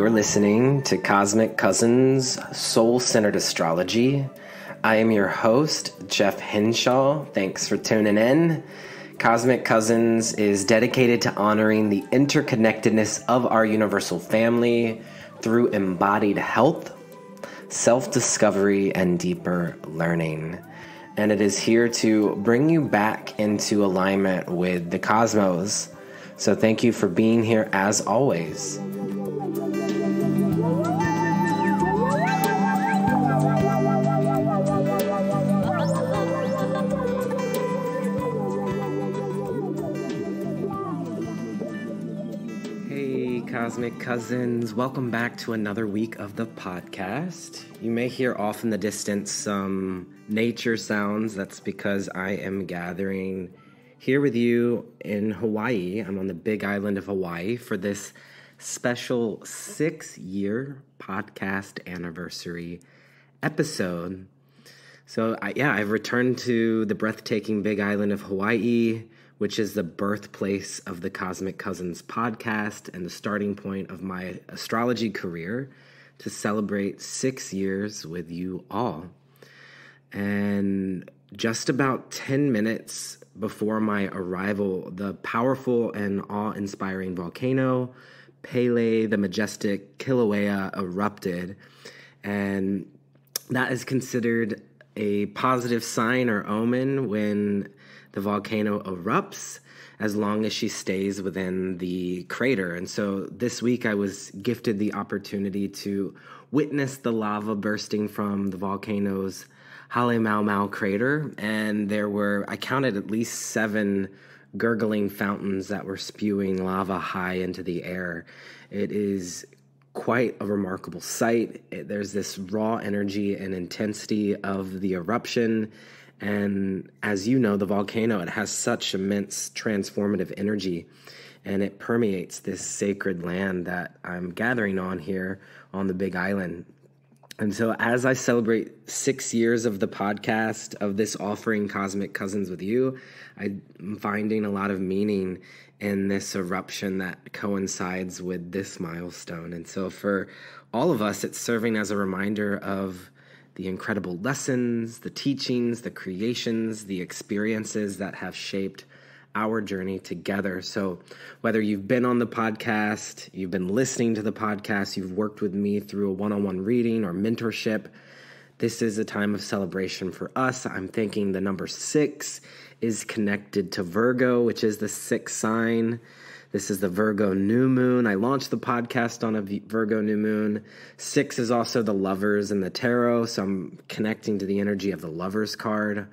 You're listening to Cosmic Cousins Soul-Centered Astrology. I am your host, Jeff Henshaw. Thanks for tuning in. Cosmic Cousins is dedicated to honoring the interconnectedness of our universal family through embodied health, self-discovery, and deeper learning. And it is here to bring you back into alignment with the cosmos. So thank you for being here as always. Cosmic Cousins, welcome back to another week of the podcast. You may hear off in the distance some nature sounds. That's because I am gathering here with you in Hawaii. I'm on the Big Island of Hawai'i for this special 6-year podcast anniversary episode. So I've returned to the breathtaking Big Island of Hawai'i, which is the birthplace of the Cosmic Cousins podcast and the starting point of my astrology career, to celebrate 6 years with you all. And just about 10 minutes before my arrival, the powerful and awe-inspiring volcano, Pele, the majestic Kilauea, erupted. And that is considered a positive sign or omen when the volcano erupts, as long as she stays within the crater. And so this week I was gifted the opportunity to witness the lava bursting from the volcano's Halemaumau crater. And I counted at least 7 gurgling fountains that were spewing lava high into the air. It is quite a remarkable sight. There's this raw energy and intensity of the eruption. And as you know, the volcano, it has such immense transformative energy, and it permeates this sacred land that I'm gathering on here on the Big Island. And so as I celebrate 6 years of the podcast, of this offering Cosmic Cousins with you, I'm finding a lot of meaning in this eruption that coincides with this milestone. And so for all of us, it's serving as a reminder of the incredible lessons, the teachings, the creations, the experiences that have shaped our journey together. So whether you've been on the podcast, you've been listening to the podcast, you've worked with me through a one-on-one reading or mentorship, this is a time of celebration for us. I'm thinking the number 6 is connected to Virgo, which is the 6th sign. This is the Virgo new moon. I launched the podcast on a Virgo new moon. 6 is also the lovers in the tarot, so I'm connecting to the energy of the lovers card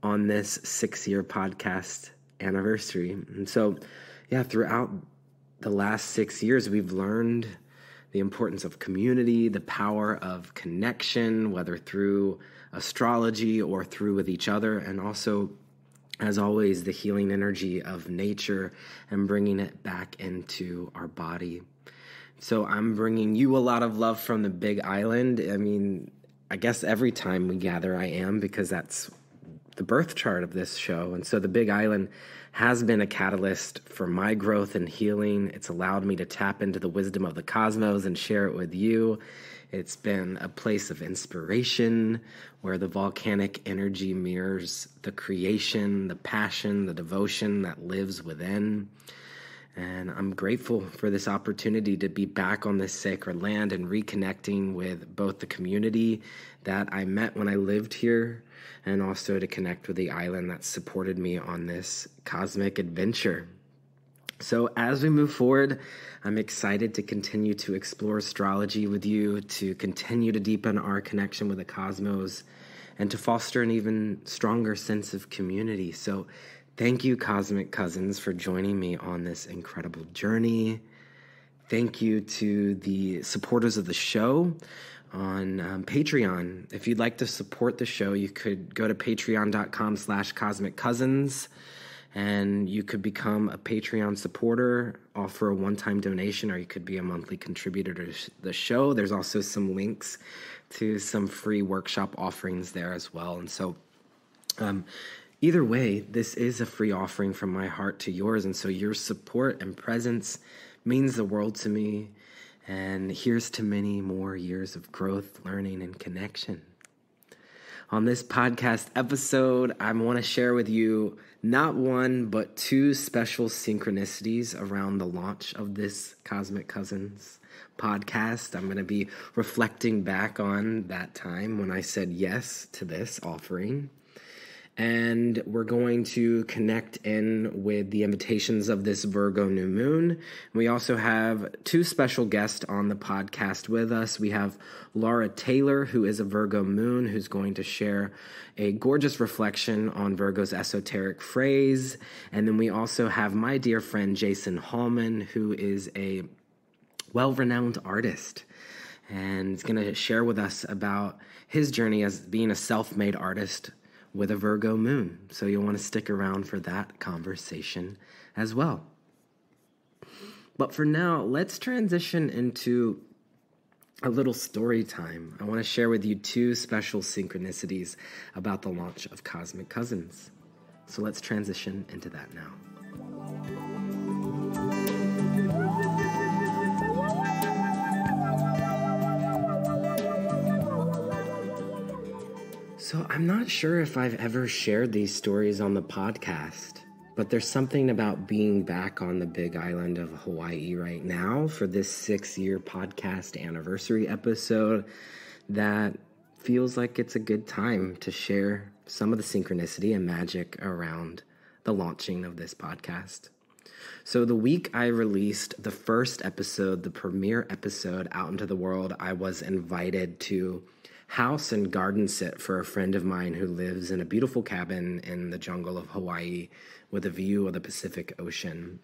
on this 6-year podcast anniversary. And so, throughout the last 6 years, we've learned the importance of community, the power of connection, whether through astrology or through with each other, and also, as always, the healing energy of nature and bringing it back into our body. So I'm bringing you a lot of love from the Big Island. I mean, I guess every time we gather I am, because that's the birth chart of this show. And so the Big Island has been a catalyst for my growth and healing. It's allowed me to tap into the wisdom of the cosmos and share it with you. It's been a place of inspiration where the volcanic energy mirrors the creation, the passion, the devotion that lives within. And I'm grateful for this opportunity to be back on this sacred land and reconnecting with both the community that I met when I lived here, and also to connect with the island that supported me on this cosmic adventure. So as we move forward, I'm excited to continue to explore astrology with you, to continue to deepen our connection with the cosmos, and to foster an even stronger sense of community. So thank you, Cosmic Cousins, for joining me on this incredible journey. Thank you to the supporters of the show on Patreon. If you'd like to support the show, you could go to patreon.com/Cosmic Cousins. And you could become a Patreon supporter, offer a one-time donation, or you could be a monthly contributor to the show. There's also some links to some free workshop offerings there as well. And so either way, this is a free offering from my heart to yours. And so your support and presence means the world to me. And here's to many more years of growth, learning, and connection. On this podcast episode, I want to share with you not one, but two special synchronicities around the launch of this Cosmic Cousins podcast. I'm going to be reflecting back on that time when I said yes to this offering. And we're going to connect in with the invitations of this Virgo new moon. We also have two special guests on the podcast with us. We have Laura Taylor, who is a Virgo moon, who's going to share a gorgeous reflection on Virgo's esoteric phrase. And then we also have my dear friend Jason Hallman, who is a well-renowned artist, and is going to share with us about his journey as being a self-made artist with a Virgo moon. So you'll want to stick around for that conversation as well. But for now, let's transition into a little story time. I want to share with you two special synchronicities about the launch of Cosmic Cousins. So let's transition into that now. So I'm not sure if I've ever shared these stories on the podcast, but there's something about being back on the Big Island of Hawai'i right now for this 6-year podcast anniversary episode that feels like it's a good time to share some of the synchronicity and magic around the launching of this podcast. So the week I released the first episode, the premiere episode out into the world, I was invited to house and garden sit for a friend of mine who lives in a beautiful cabin in the jungle of Hawaii with a view of the Pacific Ocean.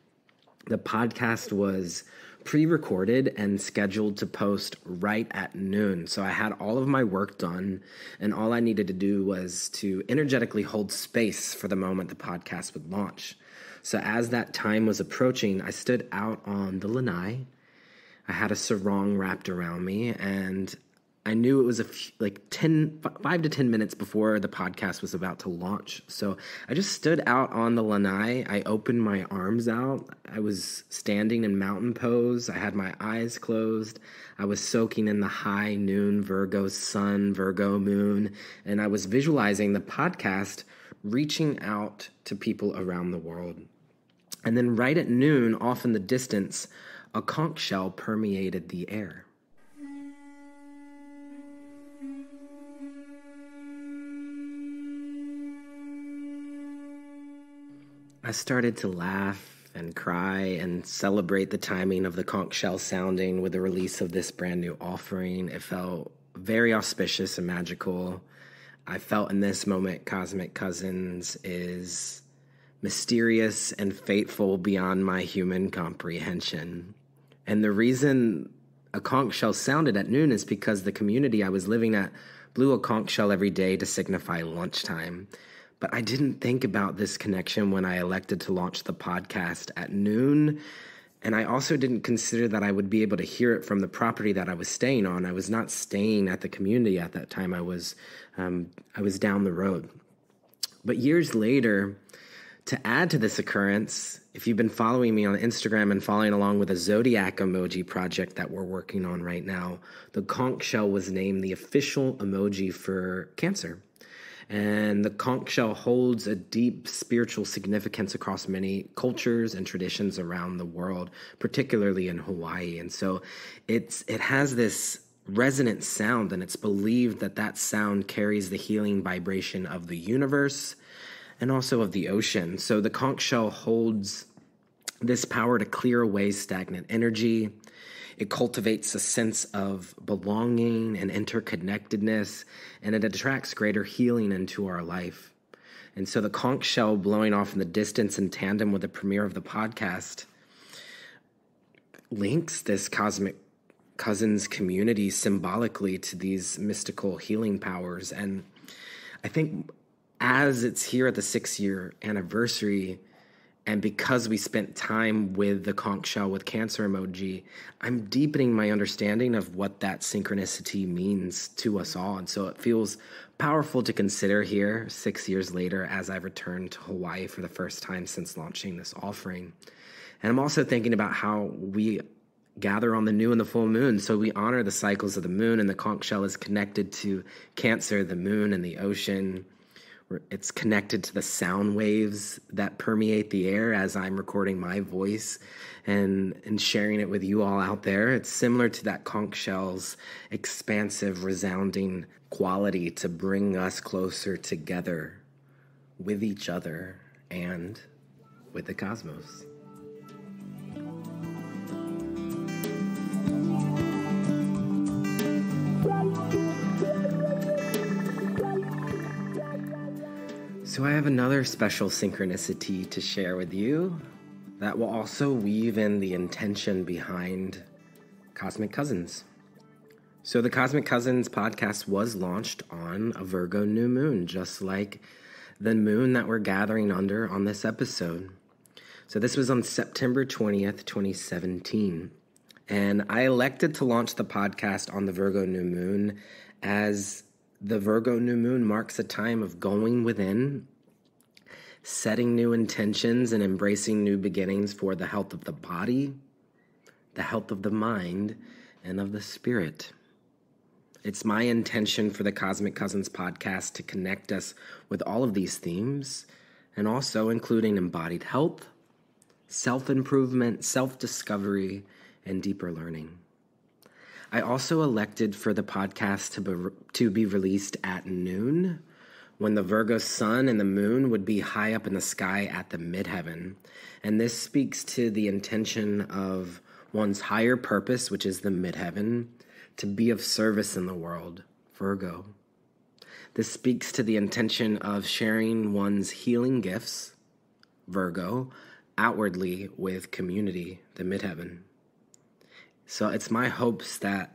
The podcast was pre-recorded and scheduled to post right at noon. So I had all of my work done, and all I needed to do was to energetically hold space for the moment the podcast would launch. So as that time was approaching, I stood out on the lanai. I had a sarong wrapped around me, and I knew it was 5 to 10 minutes before the podcast was about to launch. So I just stood out on the lanai. I opened my arms out. I was standing in mountain pose. I had my eyes closed. I was soaking in the high noon Virgo sun, Virgo moon, and I was visualizing the podcast reaching out to people around the world. And then right at noon, off in the distance, a conch shell permeated the air. I started to laugh and cry and celebrate the timing of the conch shell sounding with the release of this brand new offering. It felt very auspicious and magical. I felt in this moment Cosmic Cousins is mysterious and fateful beyond my human comprehension. And the reason a conch shell sounded at noon is because the community I was living at blew a conch shell every day to signify lunchtime. But I didn't think about this connection when I elected to launch the podcast at noon. And I also didn't consider that I would be able to hear it from the property that I was staying on. I was not staying at the community at that time. I was down the road. But years later, to add to this occurrence, if you've been following me on Instagram and following along with a zodiac emoji project that we're working on right now, the conch shell was named the official emoji for Cancer. And the conch shell holds a deep spiritual significance across many cultures and traditions around the world, particularly in Hawaii. And so it has this resonant sound, and it's believed that that sound carries the healing vibration of the universe and also of the ocean. So the conch shell holds this power to clear away stagnant energy. It cultivates a sense of belonging and interconnectedness, and it attracts greater healing into our life. And so the conch shell blowing off in the distance in tandem with the premiere of the podcast links this Cosmic Cousins community symbolically to these mystical healing powers. And I think as it's here at the 6-year anniversary, and because we spent time with the conch shell with Cancer emoji, I'm deepening my understanding of what that synchronicity means to us all. And so it feels powerful to consider here 6 years later as I returned to Hawaii for the first time since launching this offering. And I'm also thinking about how we gather on the new and the full moon. So we honor the cycles of the moon, and the conch shell is connected to Cancer, the moon, and the ocean. It's connected to the sound waves that permeate the air as I'm recording my voice and sharing it with you all out there. It's similar to that conch shell's expansive, resounding quality to bring us closer together with each other and with the cosmos. So I have another special synchronicity to share with you that will also weave in the intention behind Cosmic Cousins. So the Cosmic Cousins podcast was launched on a Virgo new moon, just like the moon that we're gathering under on this episode. So this was on September 20th, 2017. And I elected to launch the podcast on the Virgo new moon as the Virgo new moon marks a time of going within, setting new intentions, and embracing new beginnings for the health of the body, the health of the mind, and of the spirit. It's my intention for the Cosmic Cousins podcast to connect us with all of these themes, and also including embodied health, self-improvement, self-discovery, and deeper learning. I also elected for the podcast to be released at noon, when the Virgo sun and the moon would be high up in the sky at the midheaven. And this speaks to the intention of one's higher purpose, which is the midheaven, to be of service in the world, Virgo. This speaks to the intention of sharing one's healing gifts, Virgo, outwardly with community, the midheaven. So it's my hopes that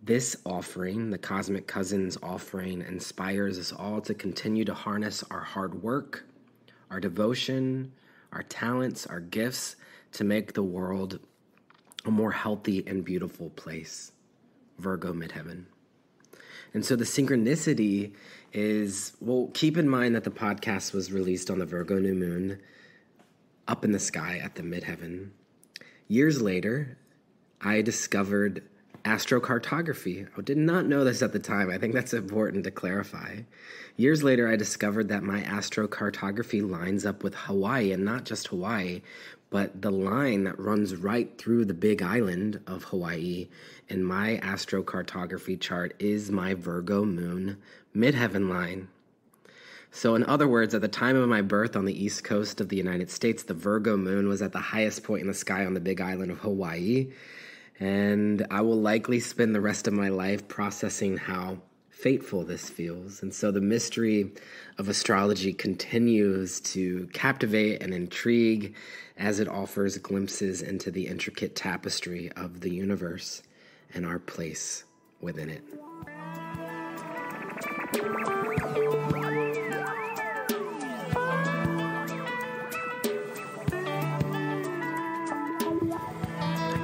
this offering, the Cosmic Cousins offering, inspires us all to continue to harness our hard work, our devotion, our talents, our gifts to make the world a more healthy and beautiful place, Virgo midheaven. And so the synchronicity is, well, keep in mind that the podcast was released on the Virgo new moon up in the sky at the midheaven. Years later, I discovered astrocartography. I did not know this at the time. I think that's important to clarify. Years later, I discovered that my astrocartography lines up with Hawaii, and not just Hawaii, but the line that runs right through the Big Island of Hawai'i in my astrocartography chart is my Virgo moon midheaven line. So in other words, at the time of my birth on the east coast of the United States, the Virgo moon was at the highest point in the sky on the Big Island of Hawai'i. And I will likely spend the rest of my life processing how fateful this feels. And so the mystery of astrology continues to captivate and intrigue as it offers glimpses into the intricate tapestry of the universe and our place within it.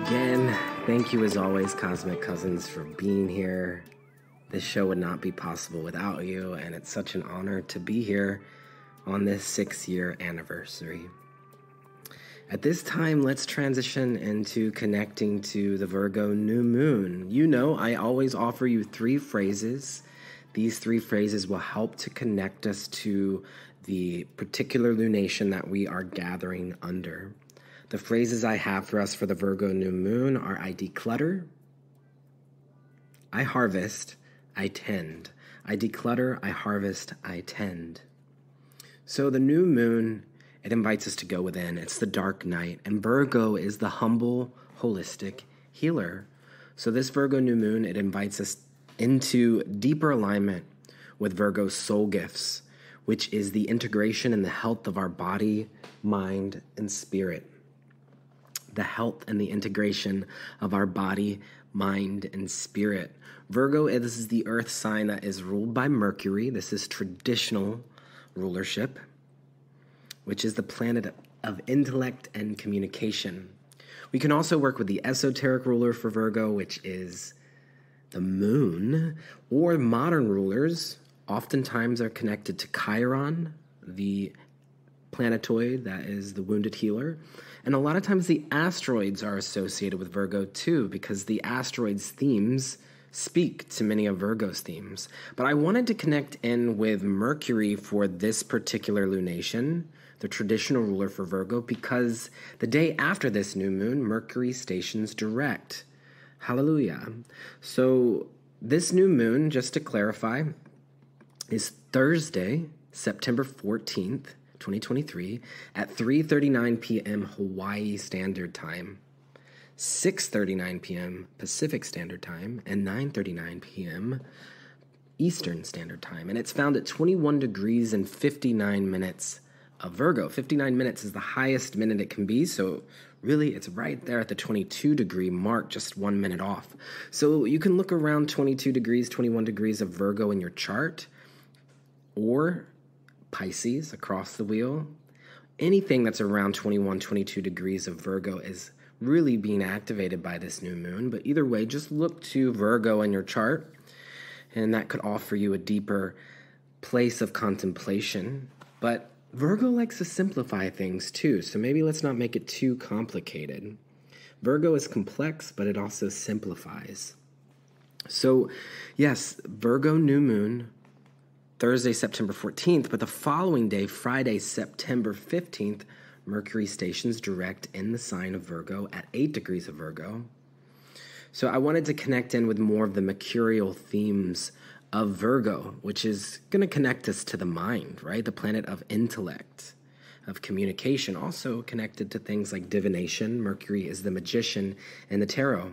Again, thank you as always, Cosmic Cousins, for being here. This show would not be possible without you, and it's such an honor to be here on this 6-year anniversary. At this time, let's transition into connecting to the Virgo new moon. You know, I always offer you 3 phrases. These 3 phrases will help to connect us to the particular lunation that we are gathering under. The phrases I have for us for the Virgo new moon are: I declutter, I harvest, I tend. I declutter, I harvest, I tend. So the new moon, it invites us to go within. It's the dark night, and Virgo is the humble, holistic healer. So this Virgo new moon, it invites us into deeper alignment with Virgo's soul gifts, which is the integration and the health of our body, mind, and spirit. The health and the integration of our body, mind, and spirit. Virgo is the earth sign that is ruled by Mercury. This is traditional rulership, which is the planet of intellect and communication. We can also work with the esoteric ruler for Virgo, which is the moon, or modern rulers oftentimes are connected to Chiron, the planetoid that is the wounded healer. And a lot of times the asteroids are associated with Virgo too, because the asteroids' themes speak to many of Virgo's themes. But I wanted to connect in with Mercury for this particular lunation, the traditional ruler for Virgo, because the day after this new moon, Mercury stations direct. Hallelujah. So this new moon, just to clarify, is Thursday, September 14th, 2023, at 3:39 p.m. Hawaii Standard Time, 6:39 p.m. Pacific Standard Time, and 9:39 p.m. Eastern Standard Time. And it's found at 21 degrees and 59 minutes of Virgo. 59 minutes is the highest minute it can be, so really it's right there at the 22 degree mark, just 1 minute off. So you can look around 22 degrees, 21 degrees of Virgo in your chart, or Pisces across the wheel. Anything that's around 21, 22 degrees of Virgo is really being activated by this new moon. But either way, just look to Virgo in your chart, and that could offer you a deeper place of contemplation. But Virgo likes to simplify things too, so maybe let's not make it too complicated. Virgo is complex, but it also simplifies. So yes, Virgo new moon, Thursday, September 14th, but the following day, Friday, September 15th, Mercury stations direct in the sign of Virgo at 8 degrees of Virgo. So I wanted to connect in with more of the mercurial themes of Virgo, which is going to connect us to the mind, right? The planet of intellect, of communication, also connected to things like divination. Mercury is the magician in the tarot.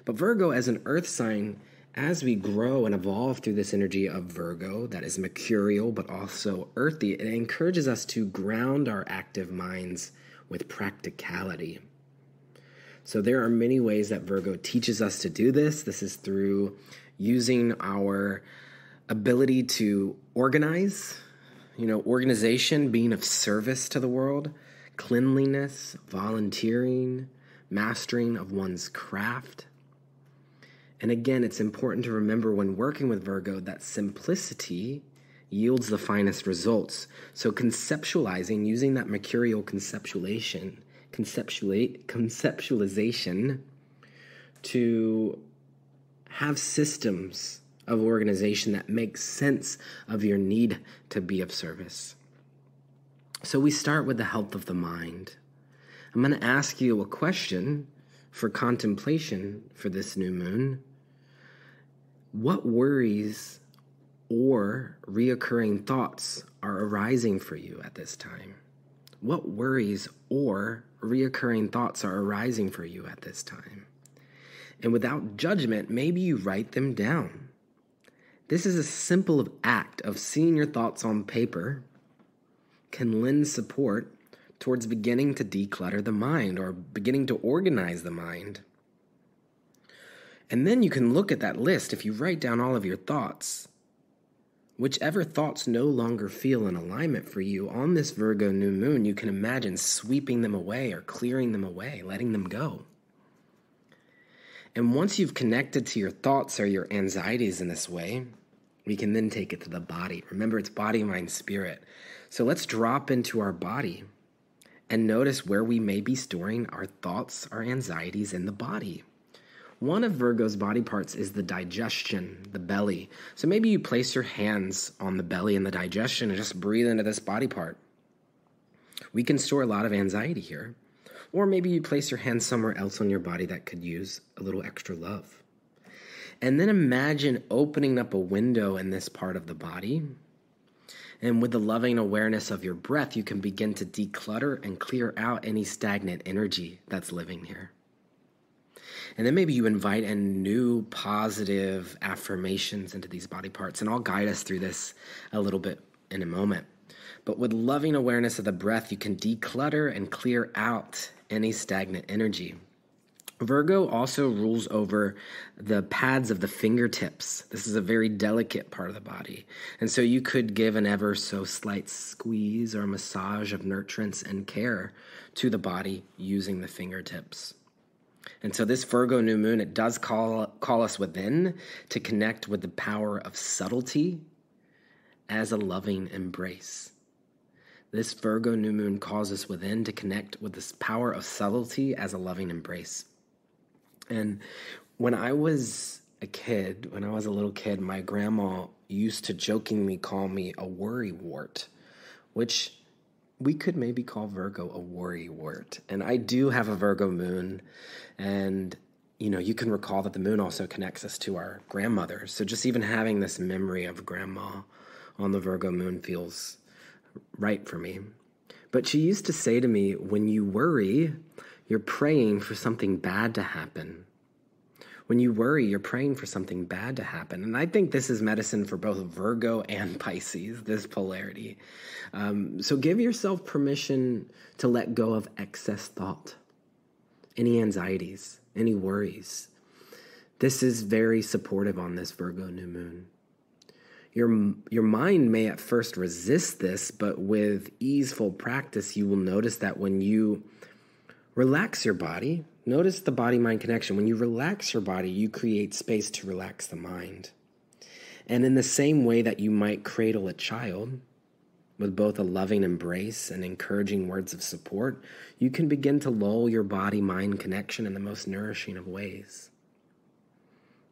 But Virgo as an earth sign, as we grow and evolve through this energy of Virgo that is mercurial but also earthy, it encourages us to ground our active minds with practicality. So there are many ways that Virgo teaches us to do this. This is through using our ability to organize, organization, being of service to the world, cleanliness, volunteering, mastering of one's craft. And again, it's important to remember when working with Virgo that simplicity yields the finest results. So conceptualizing, using that mercurial conceptualization to have systems of organization that make sense of your need to be of service. So we start with the health of the mind. I'm going to ask you a question for contemplation for this new moon. What worries or reoccurring thoughts are arising for you at this time? What worries or reoccurring thoughts are arising for you at this time? And without judgment, maybe you write them down. This is a simple act of seeing your thoughts on paper can lend support towards beginning to declutter the mind or beginning to organize the mind. And then you can look at that list. If you write down all of your thoughts, whichever thoughts no longer feel in alignment for you on this Virgo new moon, you can imagine sweeping them away or clearing them away, letting them go. And once you've connected to your thoughts or your anxieties in this way, we can then take it to the body. Remember, it's body, mind, spirit. So let's drop into our body and notice where we may be storing our thoughts, our anxieties in the body. One of Virgo's body parts is the digestion, the belly. So maybe you place your hands on the belly and the digestion and just breathe into this body part. We can store a lot of anxiety here. Or maybe you place your hands somewhere else on your body that could use a little extra love. And then imagine opening up a window in this part of the body. And with the loving awareness of your breath, you can begin to declutter and clear out any stagnant energy that's living here. And then maybe you invite in new positive affirmations into these body parts. And I'll guide us through this a little bit in a moment. But with loving awareness of the breath, you can declutter and clear out any stagnant energy. Virgo also rules over the pads of the fingertips. This is a very delicate part of the body. And so you could give an ever so slight squeeze or massage of nurturance and care to the body using the fingertips. And so this Virgo new moon, it does call us within to connect with the power of subtlety as a loving embrace. This Virgo new moon calls us within to connect with this power of subtlety as a loving embrace. And when I was a little kid, my grandma used to jokingly call me a worrywart, which we could maybe call Virgo a worrywart. And I do have a Virgo moon, and you can recall that the moon also connects us to our grandmother. So just even having this memory of grandma on the Virgo moon feels right for me. But she used to say to me, when you worry, you're praying for something bad to happen. When you worry, you're praying for something bad to happen. And I think this is medicine for both Virgo and Pisces, this polarity. So give yourself permission to let go of excess thought, any anxieties, any worries. This is very supportive on this Virgo new moon. Your mind may at first resist this, but with easeful practice, you will notice that when you relax your body, notice the body-mind connection. When you relax your body, you create space to relax the mind. And in the same way that you might cradle a child with both a loving embrace and encouraging words of support, you can begin to lull your body-mind connection in the most nourishing of ways.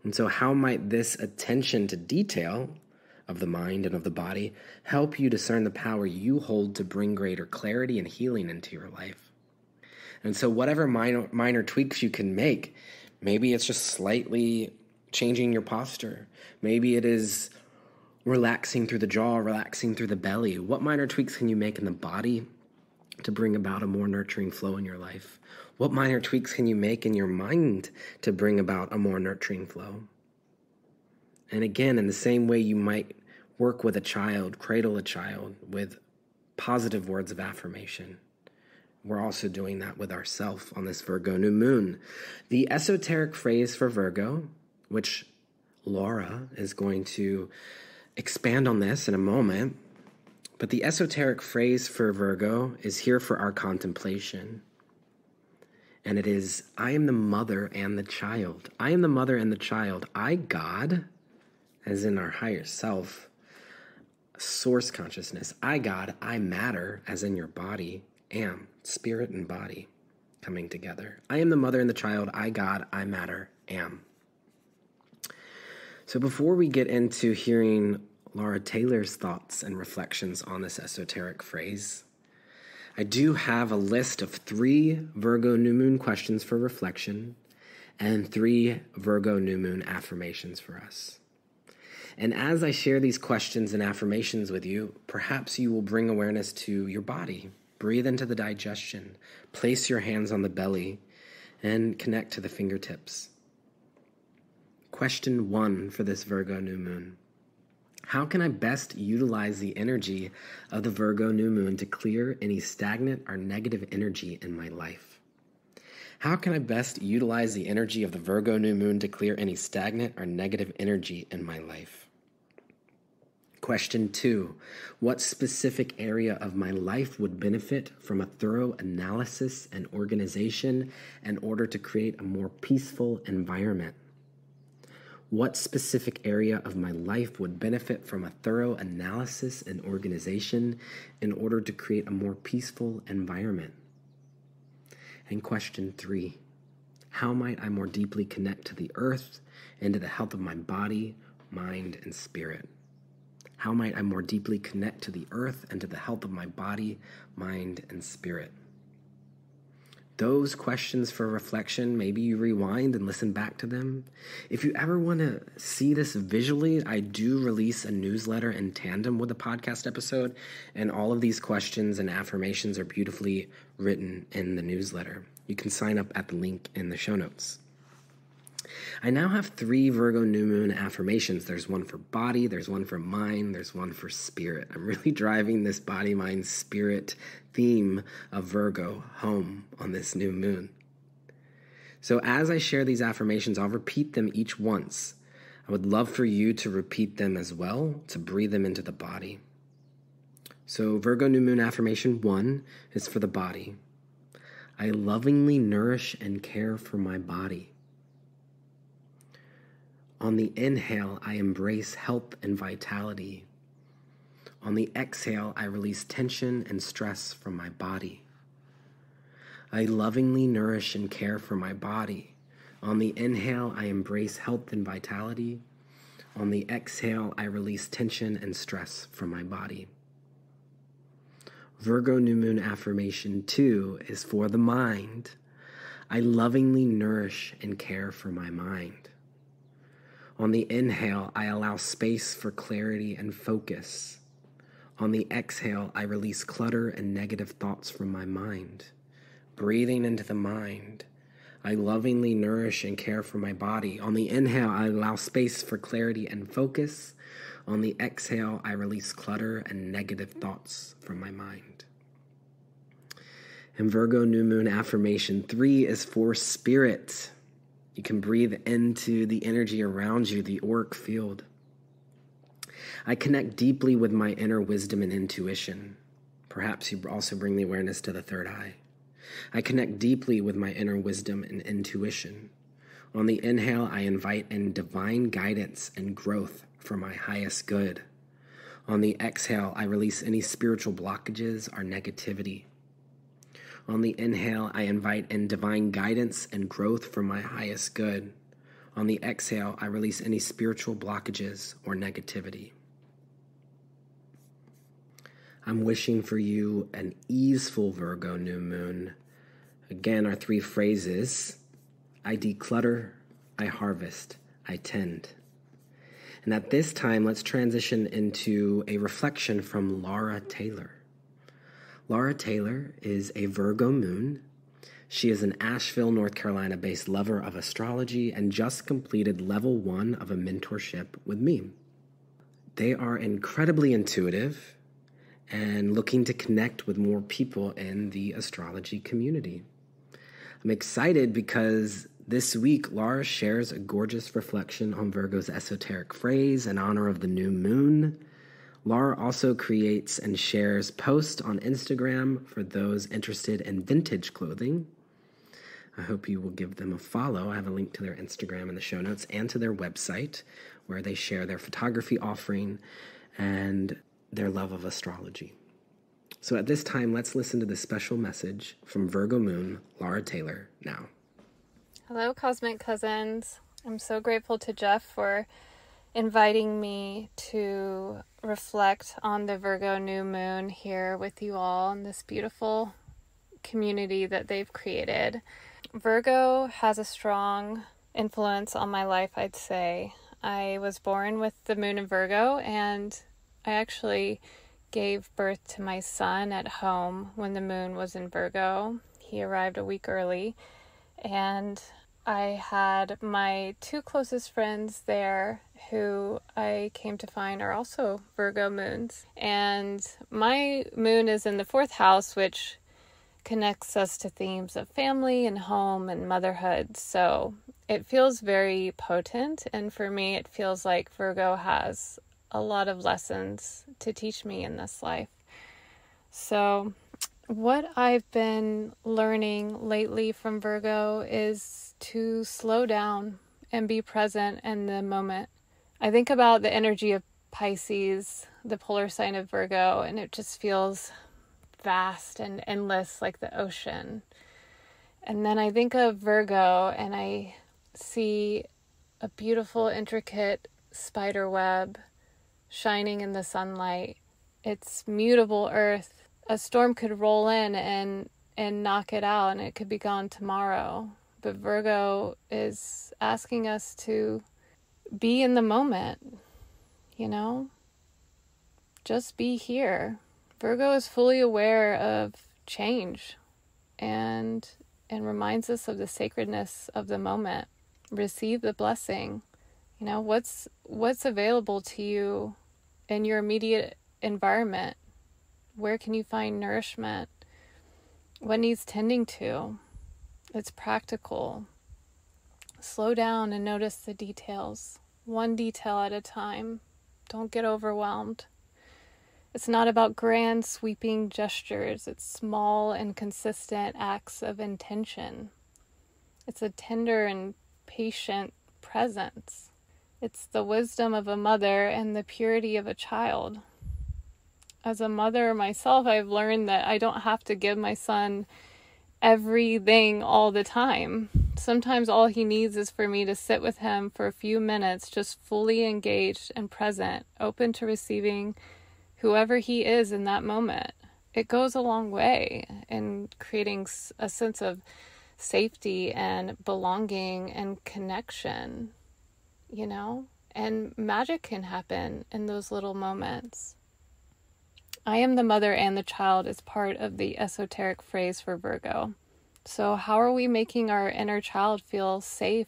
And so how might this attention to detail of the mind and of the body help you discern the power you hold to bring greater clarity and healing into your life? And so whatever minor tweaks you can make, maybe it's just slightly changing your posture. Maybe it is relaxing through the jaw, relaxing through the belly. What minor tweaks can you make in the body to bring about a more nurturing flow in your life? What minor tweaks can you make in your mind to bring about a more nurturing flow? And again, in the same way you might work with a child, cradle a child with positive words of affirmation, we're also doing that with ourselves on this Virgo new moon. The esoteric phrase for Virgo, which Laura is going to expand on this in a moment, but the esoteric phrase for Virgo is here for our contemplation. And it is, I am the mother and the child. I am the mother and the child. I, God, as in our higher self, source consciousness. I, God, I matter, as in your body, am, spirit and body coming together. I am the mother and the child. I, God, I matter, am. So before we get into hearing Laura Taylor's thoughts and reflections on this esoteric phrase, I do have a list of 3 Virgo new moon questions for reflection and 3 Virgo new moon affirmations for us. And as I share these questions and affirmations with you, perhaps you will bring awareness to your body. Breathe into the digestion. Place your hands on the belly and connect to the fingertips. Question 1 for this Virgo new moon. How can I best utilize the energy of the Virgo new moon to clear any stagnant or negative energy in my life? How can I best utilize the energy of the Virgo new moon to clear any stagnant or negative energy in my life? Question 2, what specific area of my life would benefit from a thorough analysis and organization in order to create a more peaceful environment? What specific area of my life would benefit from a thorough analysis and organization in order to create a more peaceful environment? And question 3, how might I more deeply connect to the earth and to the health of my body, mind, and spirit? How might I more deeply connect to the earth and to the health of my body, mind, and spirit? Those questions for reflection, maybe you rewind and listen back to them. If you ever want to see this visually, I do release a newsletter in tandem with the podcast episode, and all of these questions and affirmations are beautifully written in the newsletter. You can sign up at the link in the show notes. I now have 3 Virgo new moon affirmations. There's one for body, there's one for mind, there's one for spirit. I'm really driving this body, mind, spirit theme of Virgo home on this new moon. So as I share these affirmations, I'll repeat them each once. I would love for you to repeat them as well, to breathe them into the body. So Virgo new moon affirmation 1 is for the body. I lovingly nourish and care for my body. On the inhale, I embrace health and vitality. On the exhale, I release tension and stress from my body. I lovingly nourish and care for my body. On the inhale, I embrace health and vitality. On the exhale, I release tension and stress from my body. Virgo New Moon Affirmation 2 is for the mind. I lovingly nourish and care for my mind. On the inhale, I allow space for clarity and focus. On the exhale, I release clutter and negative thoughts from my mind. Breathing into the mind, I lovingly nourish and care for my body. On the inhale, I allow space for clarity and focus. On the exhale, I release clutter and negative thoughts from my mind. And Virgo New Moon Affirmation 3 is for spirit. You can breathe into the energy around you, the auric field. I connect deeply with my inner wisdom and intuition. Perhaps you also bring the awareness to the third eye. I connect deeply with my inner wisdom and intuition. On the inhale, I invite in divine guidance and growth for my highest good. On the exhale, I release any spiritual blockages or negativity. On the inhale, I invite in divine guidance and growth for my highest good. On the exhale, I release any spiritual blockages or negativity. I'm wishing for you an easeful Virgo new moon. Again, our 3 phrases: I declutter, I harvest, I tend. And at this time, let's transition into a reflection from Laura Taylor. Laura Taylor is a Virgo moon. She is an Asheville, North Carolina-based lover of astrology and just completed level 1 of a mentorship with me. They are incredibly intuitive and looking to connect with more people in the astrology community. I'm excited because this week, Laura shares a gorgeous reflection on Virgo's esoteric phrase in honor of the new moon. Laura also creates and shares posts on Instagram for those interested in vintage clothing. I hope you will give them a follow. I have a link to their Instagram in the show notes and to their website where they share their photography offering and their love of astrology. So at this time, let's listen to the special message from Virgo Moon, Laura Taylor, now. Hello, Cosmic Cousins. I'm so grateful to Jeff for inviting me to reflect on the Virgo new moon here with you all in this beautiful community that they've created. Virgo has a strong influence on my life, I'd say. I was born with the moon in Virgo, and I actually gave birth to my son at home when the moon was in Virgo. He arrived a week early, and I had my 2 closest friends there who I came to find are also Virgo moons. And my moon is in the 4th house, which connects us to themes of family and home and motherhood. So it feels very potent. And for me, it feels like Virgo has a lot of lessons to teach me in this life. So what I've been learning lately from Virgo is to slow down and be present in the moment. I think about the energy of Pisces, the polar sign of Virgo, and it just feels vast and endless like the ocean. And then I think of Virgo and I see a beautiful, intricate spider web shining in the sunlight. It's mutable earth. A storm could roll in and knock it out, and it could be gone tomorrow. But Virgo is asking us to be in the moment, just be here. Virgo is fully aware of change and reminds us of the sacredness of the moment. Receive the blessing. What's available to you in your immediate environment? Where can you find nourishment? What needs tending to? It's practical. Slow down and notice the details. One detail at a time. Don't get overwhelmed. It's not about grand sweeping gestures. It's small and consistent acts of intention. It's a tender and patient presence. It's the wisdom of a mother and the purity of a child. as a mother myself, I've learned that I don't have to give my son everything all the time. Sometimes all he needs is for me to sit with him for a few minutes, just fully engaged and present, open to receiving whoever he is in that moment. It goes a long way in creating a sense of safety and belonging and connection, you know? And magic can happen in those little moments. I am the mother and the child is part of the esoteric phrase for Virgo. So how are we making our inner child feel safe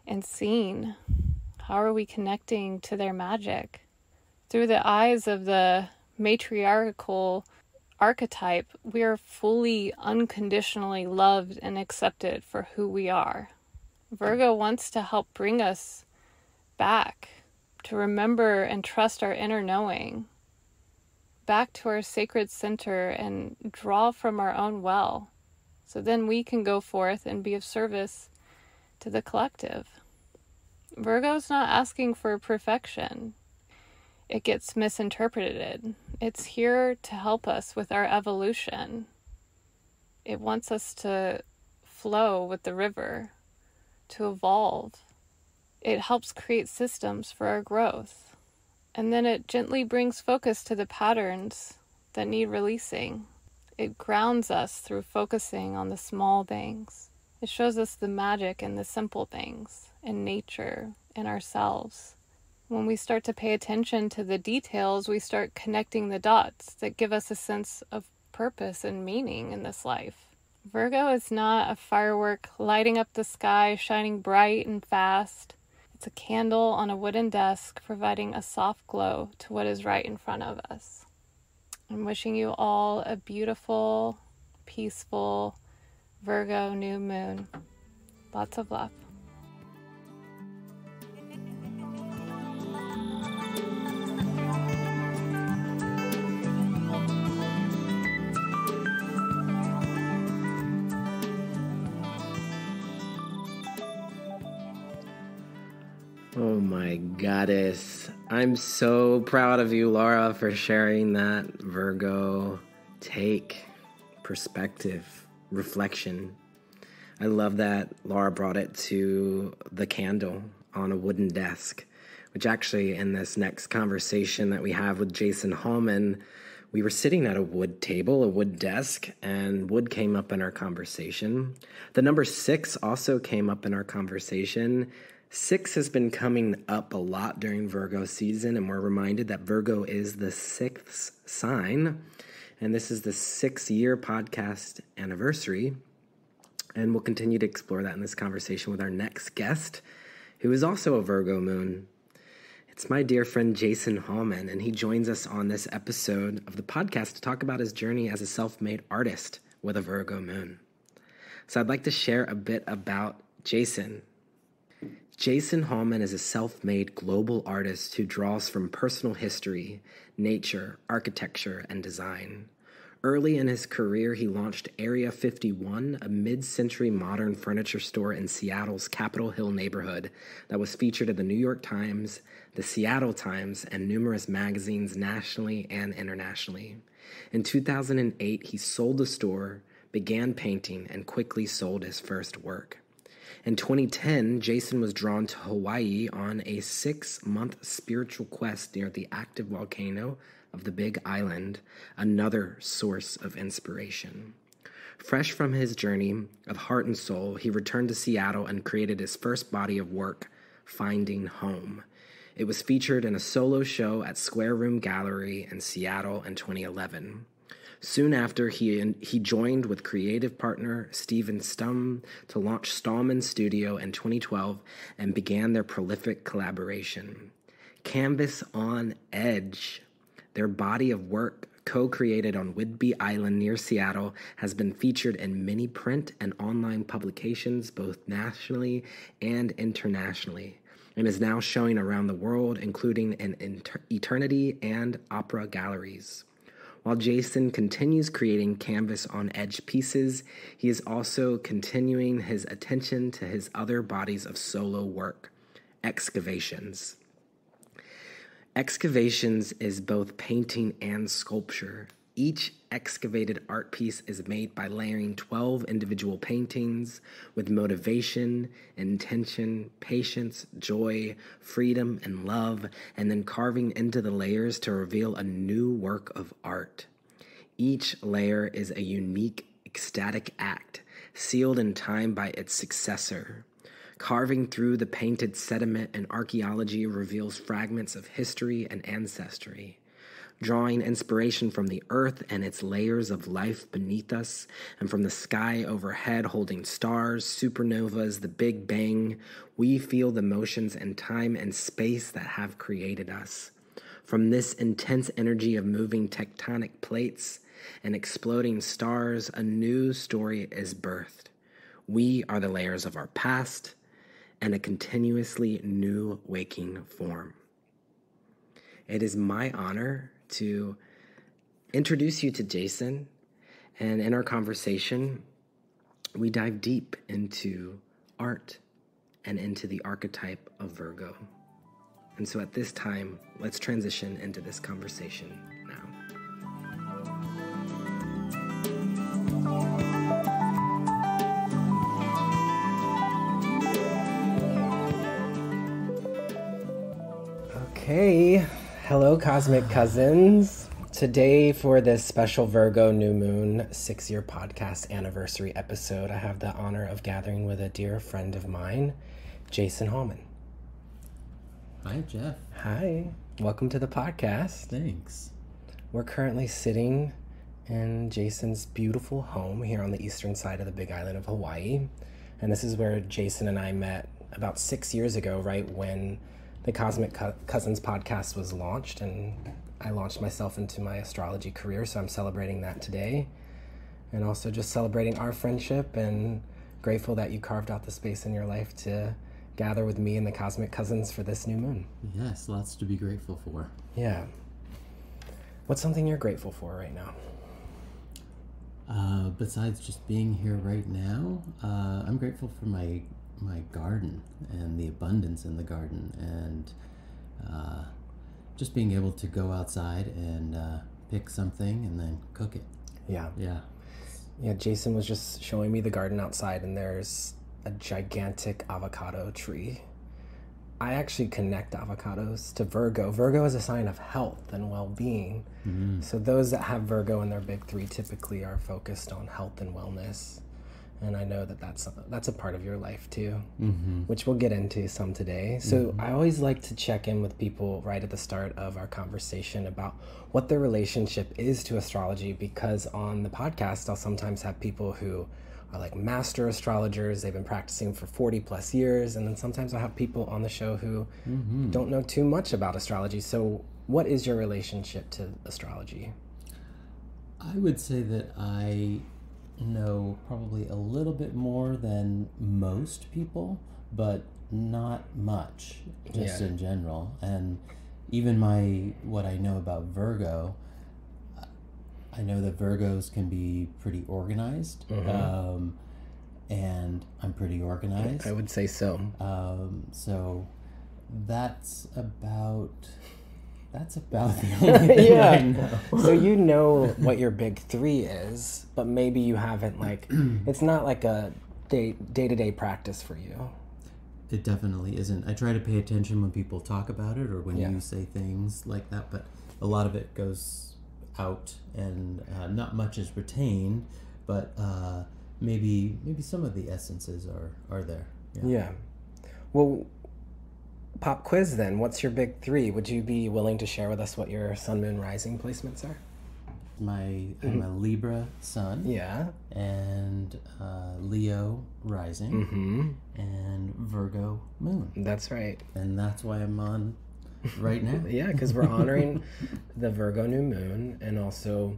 and seen? How are we connecting to their magic? Through the eyes of the matriarchal archetype, we are fully unconditionally loved and accepted for who we are. Virgo wants to help bring us back to remember and trust our inner knowing, back to our sacred center and draw from our own well, so then we can go forth and be of service to the collective. Virgo's not asking for perfection. It gets misinterpreted. It's here to help us with our evolution. It wants us to flow with the river, to evolve. It helps create systems for our growth. And then it gently brings focus to the patterns that need releasing. It grounds us through focusing on the small things. It shows us the magic in the simple things, in nature, in ourselves. When we start to pay attention to the details, we start connecting the dots that give us a sense of purpose and meaning in this life. Virgo is not a firework lighting up the sky, shining bright and fast. It's a candle on a wooden desk, providing a soft glow to what is right in front of us. I'm wishing you all a beautiful, peaceful Virgo new moon. Lots of love. Oh my goddess. I'm so proud of you, Laura, for sharing that Virgo take, perspective, reflection. I love that Laura brought it to the candle on a wooden desk, which actually in this next conversation that we have with Jason Hallman, we were sitting at a wood table, a wood desk, and wood came up in our conversation. The number 6 also came up in our conversation. 6 has been coming up a lot during Virgo season, and we're reminded that Virgo is the 6th sign, and this is the 6-year podcast anniversary, and we'll continue to explore that in this conversation with our next guest, who is also a Virgo moon. It's my dear friend Jason Hallman, and he joins us on this episode of the podcast to talk about his journey as a self-made artist with a Virgo moon. So I'd like to share a bit about Jason. Jason Hallman is a self-made global artist who draws from personal history, nature, architecture, and design. Early in his career, he launched Area 51, a mid-century modern furniture store in Seattle's Capitol Hill neighborhood that was featured in the New York Times, the Seattle Times, and numerous magazines nationally and internationally. In 2008, he sold the store, began painting, and quickly sold his first work. In 2010, Jason was drawn to Hawaii on a 6-month spiritual quest near the active volcano of the Big Island, another source of inspiration. Fresh from his journey of heart and soul, he returned to Seattle and created his first body of work, Finding Home. It was featured in a solo show at Square Room Gallery in Seattle in 2011. Soon after, he joined with creative partner Steven Stum to launch Stallman Studio in 2012 and began their prolific collaboration. Canvas on Edge, their body of work co-created on Whidbey Island near Seattle, has been featured in many print and online publications both nationally and internationally, and is now showing around the world, including in Eternity and Opera galleries. While Jason continues creating Canvas on Edge pieces, he is also continuing his attention to his other bodies of solo work, excavations. Excavations is both painting and sculpture. Each excavated art piece is made by layering 12 individual paintings with motivation, intention, patience, joy, freedom, and love, and then carving into the layers to reveal a new work of art. Each layer is a unique, ecstatic act, sealed in time by its successor. Carving through the painted sediment and archaeology reveals fragments of history and ancestry, drawing inspiration from the earth and its layers of life beneath us, and from the sky overhead holding stars, supernovas, the Big Bang. We feel the motions and time and space that have created us. From this intense energy of moving tectonic plates and exploding stars, a new story is birthed. We are the layers of our past and a continuously new waking form. It is my honor to introduce you to Jason, and in our conversation, we dive deep into art and into the archetype of Virgo. And so at this time, let's transition into this conversation now. Okay, hello Cosmic Cousins. Today for this special Virgo new moon 6-year podcast anniversary episode, I have the honor of gathering with a dear friend of mine, Jason Hallman. Hi, Jeff. Hi, welcome to the podcast. Thanks. We're currently sitting in Jason's beautiful home here on the eastern side of the Big Island of Hawai'i. And this is where Jason and I met about 6 years ago, right when the Cosmic Cousins podcast was launched, and I launched myself into my astrology career, so I'm celebrating that today. And also just celebrating our friendship, and grateful that you carved out the space in your life to gather with me and the Cosmic Cousins for this new moon. Yes, lots to be grateful for. Yeah. What's something you're grateful for right now? Besides just being here right now, I'm grateful for my garden and the abundance in the garden, and just being able to go outside and pick something and then cook it. Yeah. Yeah. Jason was just showing me the garden outside, and there's a gigantic avocado tree. I actually connect avocados to Virgo. Virgo is a sign of health and well-being. Mm-hmm. So those that have Virgo in their big three typically are focused on health and wellness. And I know that that's a part of your life too, mm-hmm. which we'll get into some today. So mm-hmm. I always like to check in with people right at the start of our conversation about what their relationship is to astrology, because on the podcast, I'll sometimes have people who are like master astrologers. They've been practicing for 40 plus years. And then sometimes I'll have people on the show who mm-hmm. don't know too much about astrology. So what is your relationship to astrology? I would say that I know probably a little bit more than most people, but not much, just in general. And even what I know about Virgo, I know that Virgos can be pretty organized, mm-hmm. And I'm pretty organized. I would say so. So that's about the only thing I know. So you know what your big three is, but maybe you haven't, like, it's not like a day-to-day practice for you. It definitely isn't. I try to pay attention when people talk about it or when you say things like that, but a lot of it goes out, and not much is retained, but maybe some of the essences are there. Yeah. Well, pop quiz then. What's your big three? Would you be willing to share with us what your sun, moon, rising placements are? I'm a Libra sun. Yeah. And Leo rising. Mm-hmm. And Virgo moon. That's right. And that's why I'm on right now. Yeah, because we're honoring the Virgo new moon, and also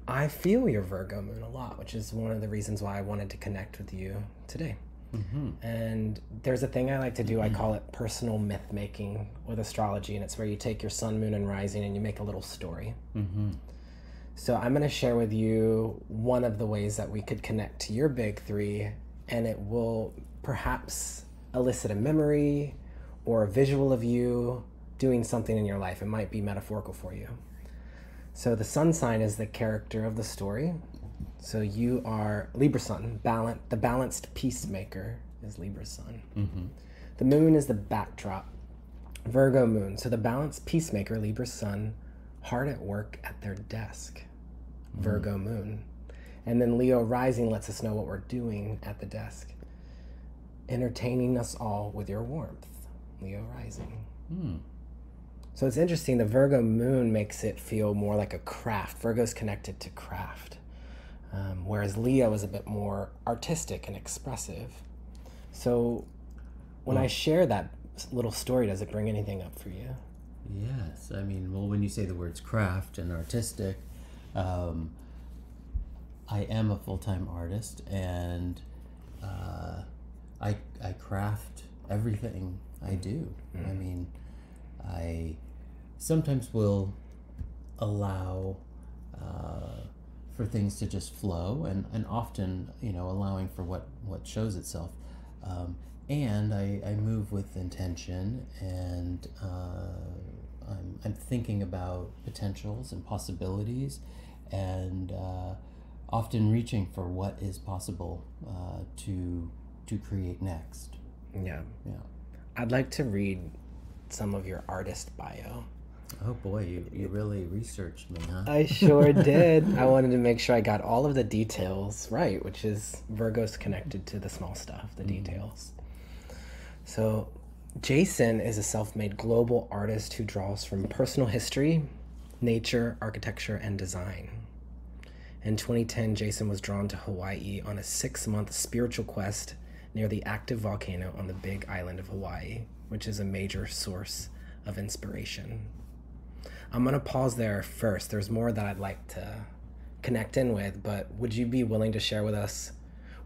I feel your Virgo moon a lot, which is one of the reasons why I wanted to connect with you today. Mm-hmm. And there's a thing I like to do, I call it personal myth making with astrology, and it's where you take your sun, moon, and rising and you make a little story. Mm-hmm. So I'm going to share with you one of the ways that we could connect to your big three, and it will perhaps elicit a memory or a visual of you doing something in your life. It might be metaphorical for you. So the sun sign is the character of the story. So you are Libra sun, the balanced peacemaker is Libra sun. Mm-hmm. The moon is the backdrop, Virgo moon. So the balanced peacemaker, Libra sun, hard at work at their desk, Virgo moon. And then Leo rising lets us know what we're doing at the desk. Entertaining us all with your warmth, Leo rising. So it's interesting, the Virgo moon makes it feel more like a craft. Virgo's connected to craft, whereas Leo is a bit more artistic and expressive. So when I share that little story, does it bring anything up for you? Yes, I mean, well, when you say the words craft and artistic, I am a full-time artist, and I craft everything I do. I mean, I sometimes will allow for things to just flow, and often, allowing for what shows itself. And I move with intention, and I'm thinking about potentials and possibilities, and often reaching for what is possible to create next. Yeah. Yeah. I'd like to read some of your artist bio. Oh boy, you really researched me, huh? I sure did. I wanted to make sure I got all of the details right, which is Virgo's connected to the small stuff, the details. So Jason is a self-made global artist who draws from personal history, nature, architecture, and design. In 2010, Jason was drawn to Hawaii on a 6-month spiritual quest near the active volcano on the Big Island of Hawai'i, which is a major source of inspiration. I'm going to pause there first. There's more that I'd like to connect in with, but would you be willing to share with us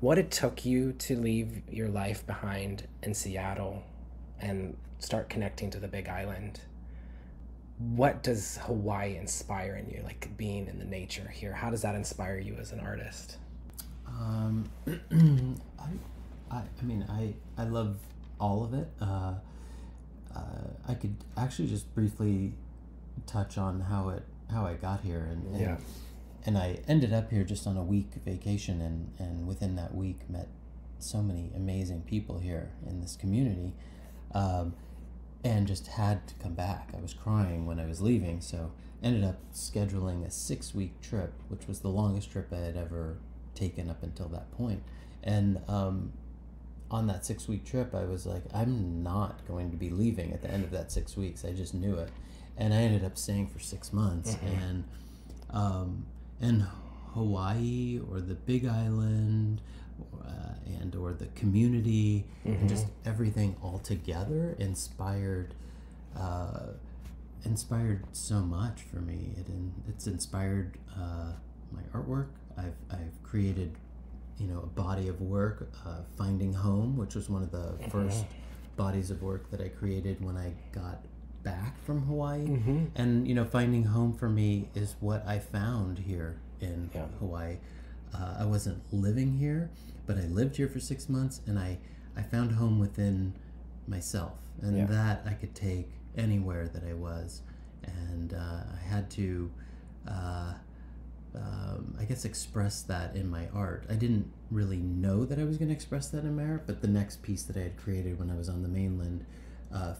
what it took you to leave your life behind in Seattle and start connecting to the Big Island? What does Hawaii inspire in you, like being in the nature here? How does that inspire you as an artist? I love all of it. I could actually just briefly touch on how I got here, and I ended up here just on a week vacation, and within that week met so many amazing people here in this community, and just had to come back. I was crying when I was leaving, so ended up scheduling a 6-week trip, which was the longest trip I had ever taken up until that point. And on that 6-week trip, I was like, I'm not going to be leaving at the end of that 6 weeks. I just knew it. And I ended up staying for 6 months. And Hawaii, or the Big Island, or the community, and just everything all together inspired so much for me. It's inspired my artwork. I've created a body of work, Finding Home, which was one of the first bodies of work that I created when I got back from Hawaii. And Finding Home for me is what I found here in Hawaii. I wasn't living here, but I lived here for 6 months, and I found home within myself, and that I could take anywhere that I was. And I had to I guess express that in my art. I didn't really know that I was going to express that in my art, but the next piece that I had created when I was on the mainland,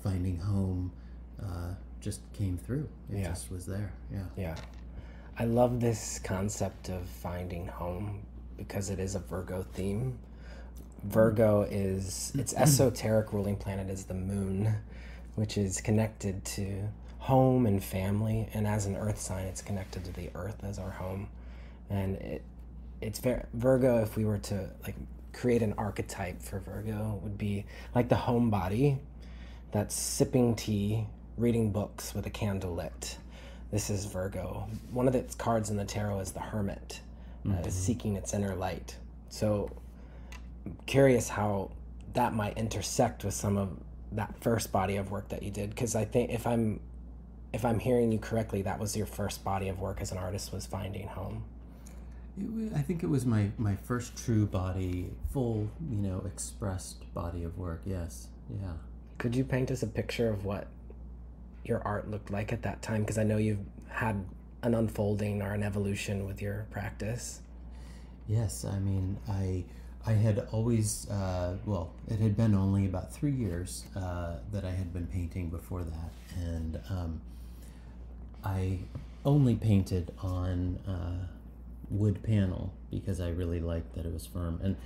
Finding Home, just came through. It just was there. Yeah. I love this concept of finding home because it is a Virgo theme. Virgo is, its esoteric ruling planet is the moon, which is connected to home and family, and as an earth sign, it's connected to the earth as our home. And it's very Virgo. If we were to create an archetype for Virgo, would be like the homebody that's sipping tea, reading books with a candle lit. This is Virgo. One of its cards in the tarot is the Hermit, is seeking its inner light. So I'm curious how that might intersect with some of that first body of work that you did, because I think if I'm hearing you correctly, that was your first body of work as an artist, was Finding Home. I think it was my first true body, full, expressed body of work. Yes. Yeah. Could you paint us a picture of what your art looked like at that time? Because I know you've had an unfolding or an evolution with your practice. Yes, I mean, I had always, it had been only about 3 years that I had been painting before that, and I only painted on wood panel because I really liked that it was firm. And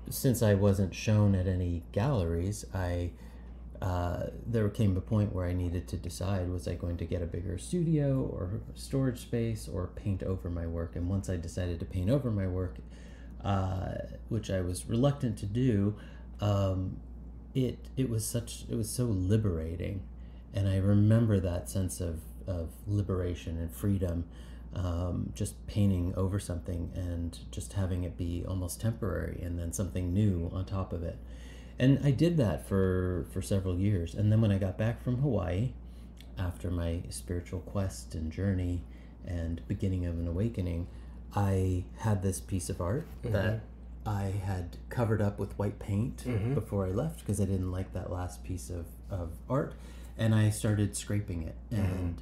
since I wasn't shown at any galleries, there came a point where I needed to decide, was I going to get a bigger studio or storage space or paint over my work? And once I decided to paint over my work, which I was reluctant to do, it was so liberating. And I remember that sense of liberation and freedom, just painting over something and just having it be almost temporary and then something new on top of it. And I did that for several years. And then when I got back from Hawaii, after my spiritual quest and journey and beginning of an awakening, I had this piece of art that I had covered up with white paint before I left because I didn't like that last piece of art. And I started scraping it and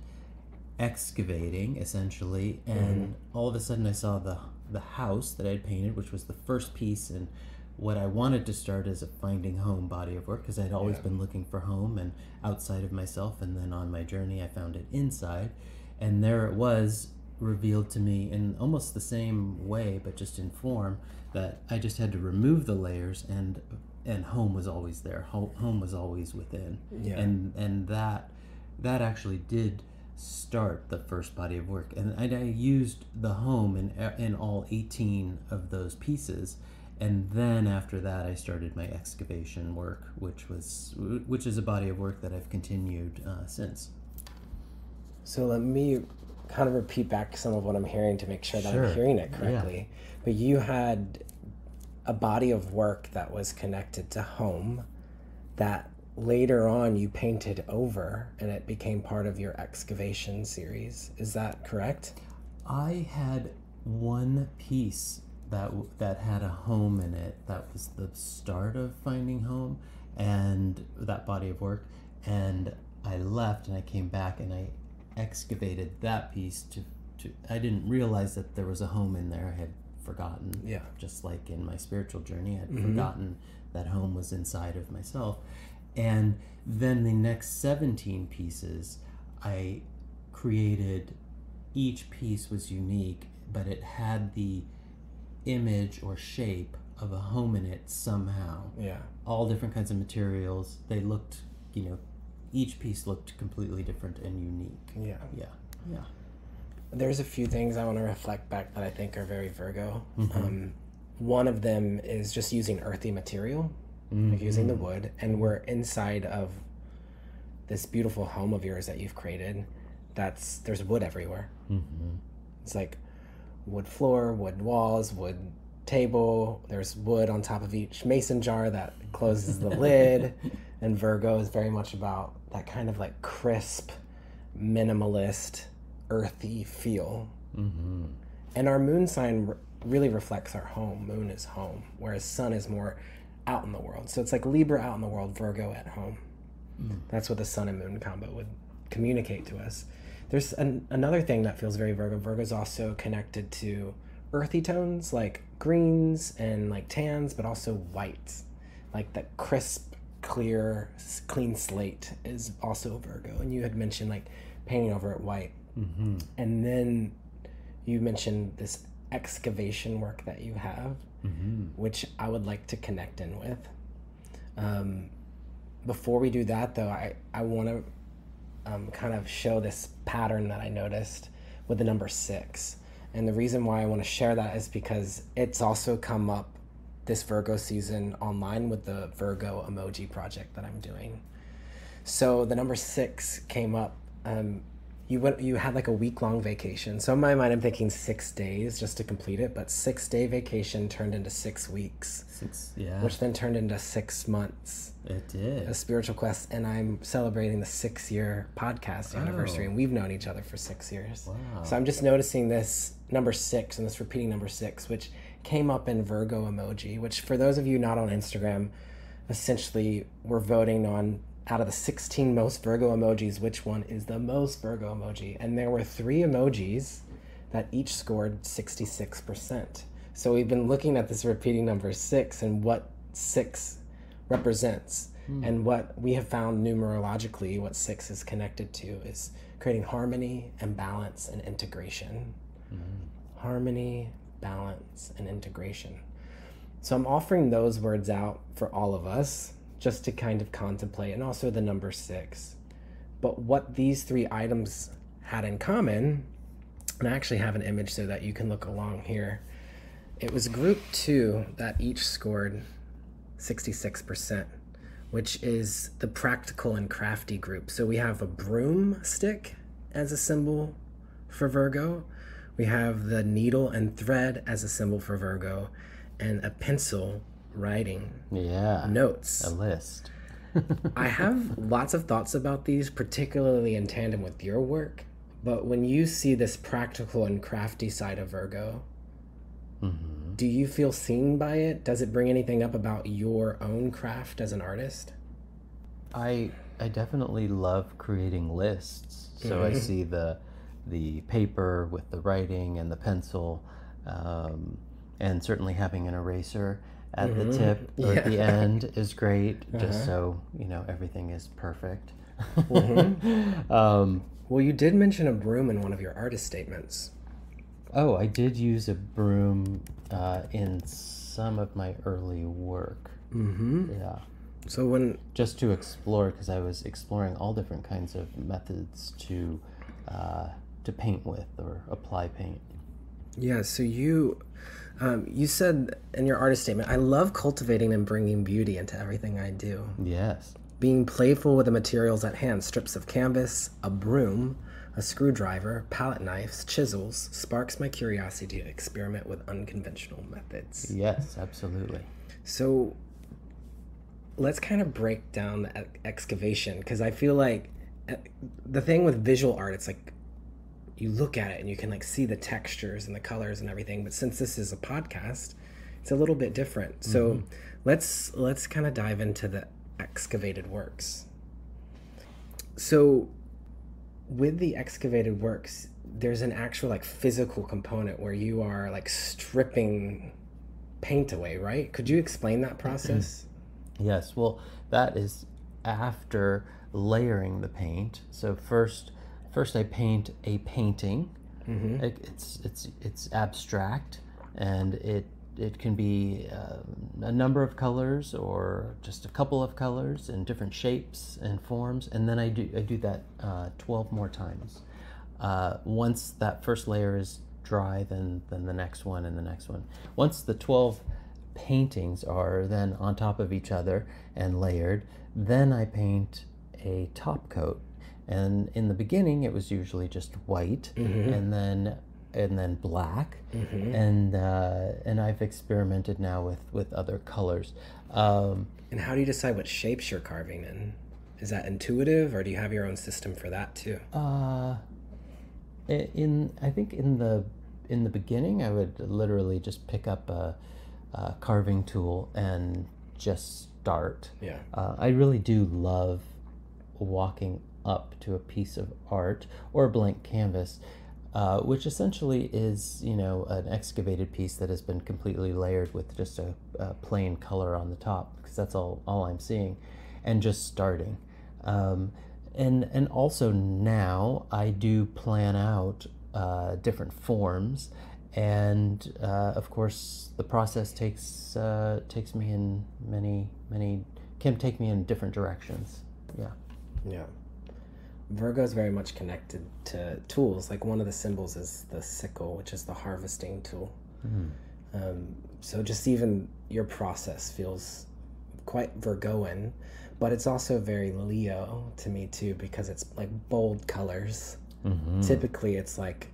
excavating, essentially. And all of a sudden I saw the house that I had painted, which was the first piece, and what I wanted to start as a finding home body of work, because I'd always been looking for home and outside of myself, and then on my journey I found it inside, and there it was, revealed to me in almost the same way but just in form, that I just had to remove the layers, and home was always there. Home was always within. And that actually did start the first body of work, and I used the home in all 18 of those pieces. And then after that, I started my excavation work, which is a body of work that I've continued since. So let me kind of repeat back some of what I'm hearing to make sure that I'm hearing it correctly. Yeah. But you had a body of work that was connected to home that later on you painted over, and it became part of your excavation series. Is that correct? I had one piece that had a home in it. That was the start of finding home and that body of work. And I left and I came back and I excavated that piece to I didn't realize that there was a home in there. I had forgotten. Yeah. Just like in my spiritual journey, I had forgotten that home was inside of myself. And then the next 17 pieces I created, each piece was unique, but it had the image or shape of a home in it somehow. Yeah. All different kinds of materials. They looked, each piece looked completely different and unique. Yeah. There's a few things I want to reflect back that I think are very Virgo. One of them is just using earthy material, like using the wood, and we're inside of this beautiful home of yours that you've created. There's wood everywhere. It's like wood floor, wood walls, wood table. There's wood on top of each mason jar that closes the lid. And Virgo is very much about that kind of like crisp, minimalist, earthy feel. And our moon sign really reflects our home. Moon is home, whereas sun is more out in the world. So it's like Libra out in the world, Virgo at home. That's what the sun and moon combo would communicate to us. There's another thing that feels very Virgo. Virgo's also connected to earthy tones like greens and like tans, but also whites. Like that crisp, clear, clean slate is also Virgo. And you had mentioned like painting over it white. And then you mentioned this excavation work that you have, which I would like to connect in with. Before we do that, though, I want to kind of show this pattern that I noticed with the number 6. And the reason why I want to share that is because it's also come up this Virgo season online with the Virgo emoji project that I'm doing. So the number 6 came up. You had like a week-long vacation. So in my mind, I'm thinking 6 days just to complete it, but 6-day vacation turned into 6 weeks. Which then turned into 6 months. It did. A spiritual quest, and I'm celebrating the 6-year podcast anniversary, and we've known each other for 6 years. Wow. So I'm just noticing this number 6 and this repeating number 6, which came up in Virgo emoji, which for those of you not on Instagram, essentially we're voting on out of the 16 most Virgo emojis, which one is the most Virgo emoji. And there were 3 emojis that each scored 66%. So we've been looking at this repeating number 6 and what 6 represents. And what we have found numerologically, what 6 is connected to, is creating harmony and balance and integration. Harmony, balance, and integration. So I'm offering those words out for all of us just to kind of contemplate, and also the number 6. But what these 3 items had in common, and I actually have an image so that you can look along here. It was group 2 that each scored 66%, which is the practical and crafty group. So we have a broomstick as a symbol for Virgo. We have the needle and thread as a symbol for Virgo, and a pencil writing notes. A list. I have lots of thoughts about these, particularly in tandem with your work. But when you see this practical and crafty side of Virgo, do you feel seen by it? Does it bring anything up about your own craft as an artist? I definitely love creating lists. So I see the paper with the writing and the pencil, and certainly having an eraser at the tip or at the end is great, just so everything is perfect. Well, you did mention a broom in one of your artist statements. Oh, I did use a broom in some of my early work. Yeah. So just to explore, because I was exploring all different kinds of methods to paint with or apply paint. Yeah. So you said in your artist statement, I love cultivating and bringing beauty into everything I do. Yes. Being playful with the materials at hand, strips of canvas, a broom, a screwdriver, palette knives, chisels, sparks my curiosity to experiment with unconventional methods. Yes, absolutely. So let's kind of break down the excavation, because I feel like the thing with visual art, it's like you look at it and you can like see the textures and the colors and everything. But since this is a podcast, it's a little bit different. So let's kind of dive into the excavated works. So with the excavated works, there's an actual like physical component where you are like stripping paint away, right? Could you explain that process? Yes, well, that is after layering the paint. So first I paint a painting. It's abstract, and it can be a number of colors or just a couple of colors in different shapes and forms, and then I do that 12 more times. Once that first layer is dry, then the next one and the next one. Once the 12 paintings are then on top of each other and layered, then I paint a top coat. And in the beginning, it was usually just white, and then black, and I've experimented now with other colors. And how do you decide what shapes you're carving in? Is that intuitive, or do you have your own system for that too? I think in the beginning, I would literally just pick up a carving tool and just start. Yeah. I really do love walking up to a piece of art or a blank canvas, which essentially is, an excavated piece that has been completely layered with just a plain color on the top, because that's all I'm seeing, and just starting. And also now I do plan out different forms, and of course the process takes me in can take me in different directions. Yeah. Virgo is very much connected to tools. Like one of the symbols is the sickle, which is the harvesting tool. So just even your process feels quite Virgoan, but it's also very Leo to me too, because it's like bold colors. Typically it's like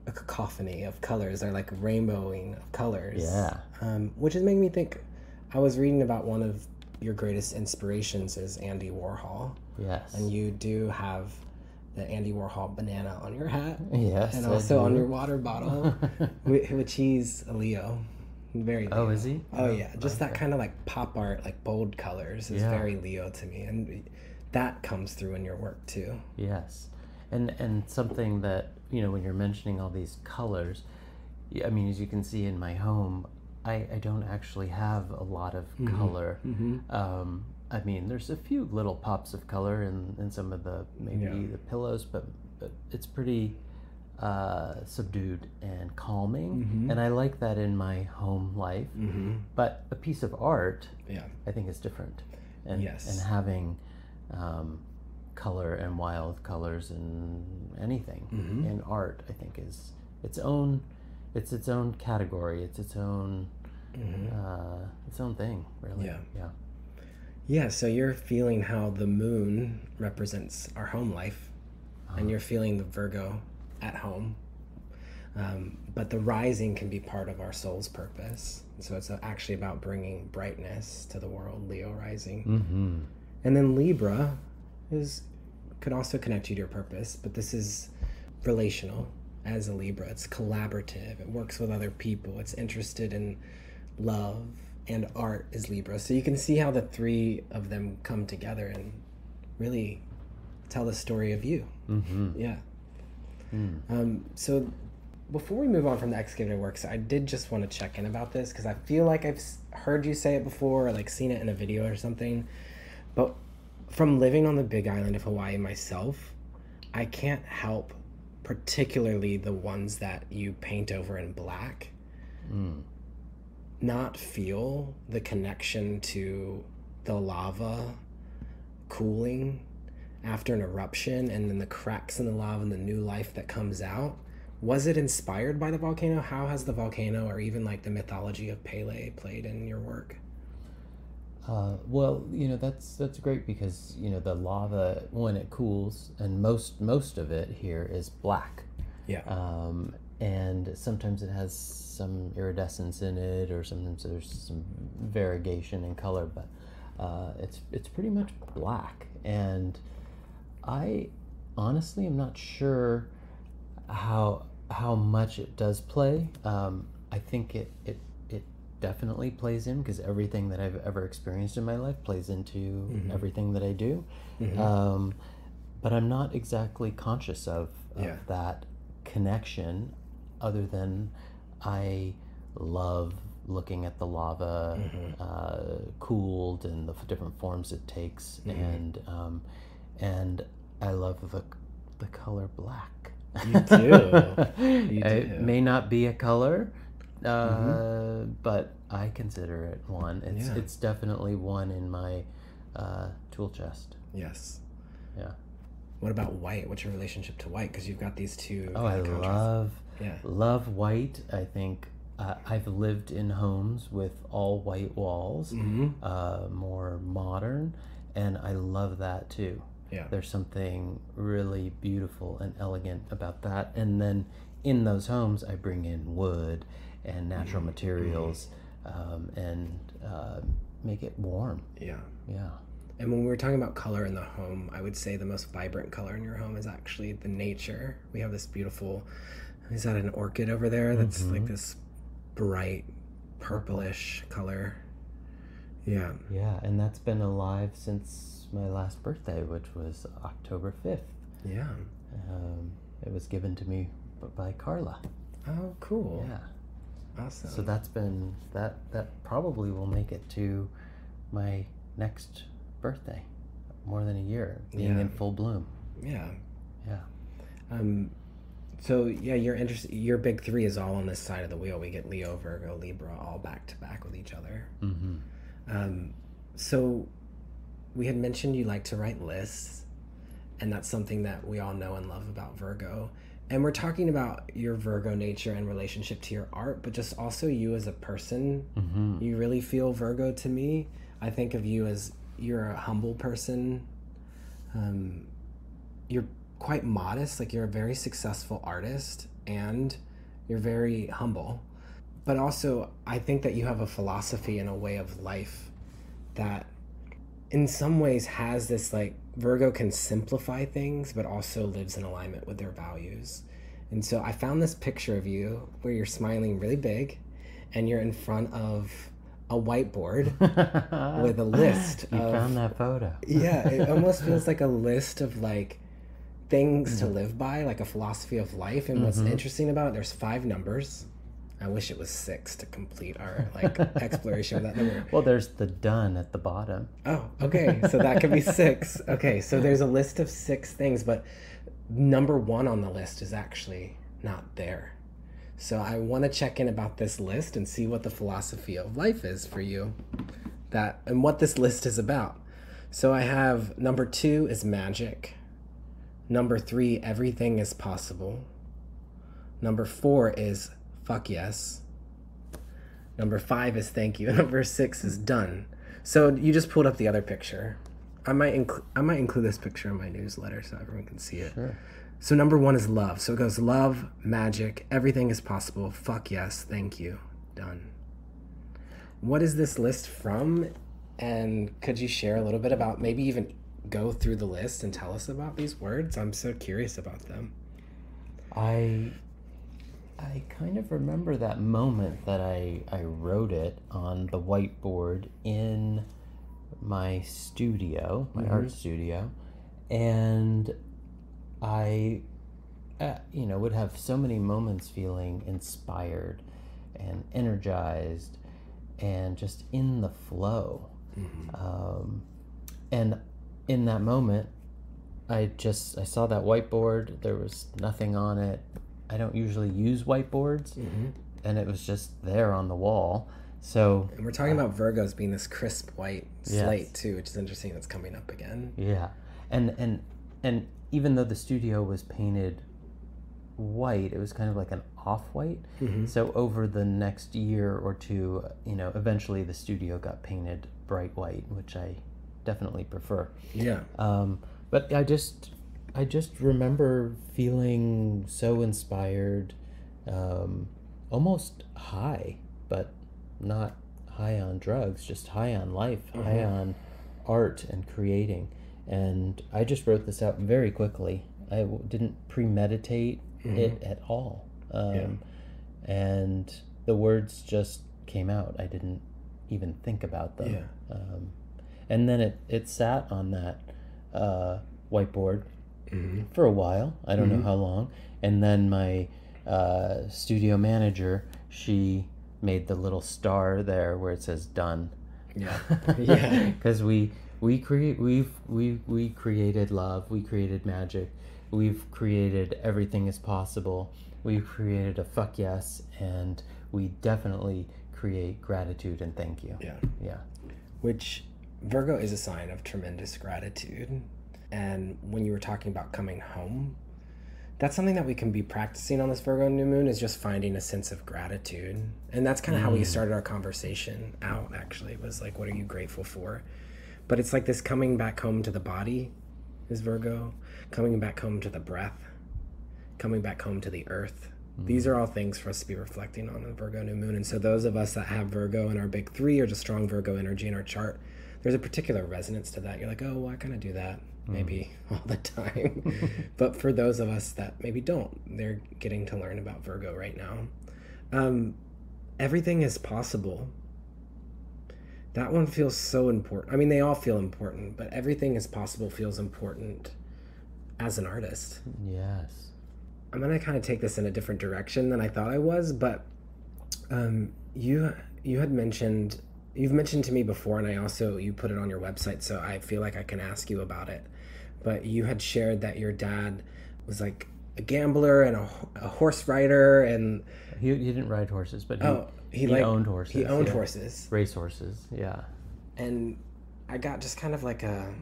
a cacophony of colors, or like rainbowing of colors. Which is making me think, I was reading about one of your greatest inspirations is Andy Warhol. Yes. And you do have the Andy Warhol banana on your hat. Yes. And also on your water bottle, which he's a Leo. Very Leo. Oh, is he? Oh, yeah. Just that kind of like pop art, like bold colors is very Leo to me. And that comes through in your work too. Yes. And something that, when you're mentioning all these colors, I mean, as you can see in my home, I don't actually have a lot of color. I mean, there's a few little pops of color in some of the the pillows, but it's pretty subdued and calming, and I like that in my home life. But a piece of art, I think, is different, and having color and wild colors and anything in art, I think, is its own category. It's its own thing, really. Yeah, so you're feeling how the moon represents our home life, and you're feeling the Virgo at home. But the rising can be part of our soul's purpose. So it's actually about bringing brightness to the world, Leo rising. And then Libra could also connect you to your purpose, but this is relational as a Libra. It's collaborative. It works with other people. It's interested in love, and art is Libra. So you can see how the three of them come together and really tell the story of you. So before we move on from the excavated works, I did just want to check in about this because I feel like I've heard you say it before, or like seen it in a video or something. But from living on the Big Island of Hawaii myself, I can't help, particularly the ones that you paint over in black, not feel the connection to the lava cooling after an eruption, and then the cracks in the lava and the new life that comes out. Was it inspired by the volcano? How has the volcano, or even like the mythology of Pele, played in your work? Well, that's great because the lava, when it cools, and most of it here is black. And sometimes it has some iridescence in it, or sometimes there's some variegation in color, but it's pretty much black. And I honestly am not sure how much it does play. I think it definitely plays in, because everything that I've ever experienced in my life plays into everything that I do. But I'm not exactly conscious of that connection, other than I love looking at the lava cooled and the different forms it takes, and I love the color black. You do. It may not be a color, but I consider it one. It's definitely one in my tool chest. Yes. Yeah. What about white? What's your relationship to white? Because you've got these two. Oh, I love white. I think I've lived in homes with all white walls, more modern, and I love that too. There's something really beautiful and elegant about that. And then in those homes, I bring in wood and natural materials, and make it warm. Yeah. And when we were talking about color in the home, I would say the most vibrant color in your home is actually the nature. We have this beautiful, is that an orchid over there? That's like this bright purplish color. Yeah, and that's been alive since my last birthday, which was October 5th. Yeah. It was given to me by Carla. Oh, cool. Yeah. Awesome. So that's been, that probably will make it to my next birthday, more than a year, being in full bloom. Yeah. So your big three is all on this side of the wheel. We get Leo, Virgo, Libra all back to back with each other. So we had mentioned you like to write lists, and that's something that we all know and love about Virgo. And we're talking about your Virgo nature and relationship to your art, but just also you as a person. You really feel Virgo to me. I think of you as you're a humble person. You're quite modest, like you're a very successful artist, and you're very humble. But also, I think that you have a philosophy and a way of life that in some ways has this, like, Virgo can simplify things, but also lives in alignment with their values. And so I found this picture of you where you're smiling really big, and you're in front of a whiteboard with a list You found that photo. Yeah, it almost feels like a list of like things to live by, like a philosophy of life. And what's interesting about it, there's 5 numbers. I wish it was 6 to complete our like exploration of that number. Well, there's the done at the bottom. Oh, okay. So that could be 6. Okay, so there's a list of 6 things, but number 1 on the list is actually not there. So I want to check in about this list and see what the philosophy of life is for you, and what this list is about. So I have number 2 is magic. Number 3, everything is possible. Number 4 is fuck yes. Number 5 is thank you. Number 6 is done. So you just pulled up the other picture. I might include this picture in my newsletter so everyone can see it. Sure. So number 1 is love. So it goes love, magic, everything is possible, fuck yes, thank you, done. What is this list from? And could you share a little bit about, maybe even go through the list and tell us about these words? I'm so curious about them. I kind of remember that moment that I wrote it on the whiteboard in my studio, my art studio, and I, would have so many moments feeling inspired and energized and just in the flow. And in that moment, I saw that whiteboard. There was nothing on it. I don't usually use whiteboards, and it was just there on the wall. So, and we're talking about Virgos being this crisp white slate too, which is interesting. That's coming up again. Yeah, and even though the studio was painted white, it was kind of like an off-white. So over the next year or two, eventually the studio got painted bright white, which I definitely prefer. Yeah. But I just remember feeling so inspired, almost high, but not high on drugs, just high on life, high on art and creating. And I just wrote this out very quickly. I didn't premeditate it at all. And the words just came out. I didn't even think about them. Yeah. And then it sat on that whiteboard for a while. I don't know how long. And then my studio manager, she made the little star there where it says done. Yeah. Yeah. Because we created love, we created magic, we've created everything is possible, we've created a fuck yes, and we definitely create gratitude and thank you. Yeah. Which Virgo is a sign of tremendous gratitude. And when you were talking about coming home, that's something that we can be practicing on this Virgo new moon, is just finding a sense of gratitude. And that's kind of how we started our conversation out, actually. It was like, what are you grateful for? But it's like this coming back home to the body is Virgo, coming back home to the breath, coming back home to the earth. These are all things for us to be reflecting on the Virgo new moon. And so those of us that have Virgo in our big 3 or just strong Virgo energy in our chart, there's a particular resonance to that. You're like, oh, well, I kind of do that maybe all the time. But for those of us that maybe don't, they're getting to learn about Virgo right now. Everything is possible. That one feels so important. I mean, they all feel important, but everything is possible feels important as an artist. Yes. I'm going to kind of take this in a different direction than I thought I was, but you've mentioned to me before, and you put it on your website, so I feel like I can ask you about it. But you had shared that your dad was like a gambler and a horse rider, and he didn't ride horses, but he owned horses. He owned horses. Race horses, yeah. And I got just kind of like a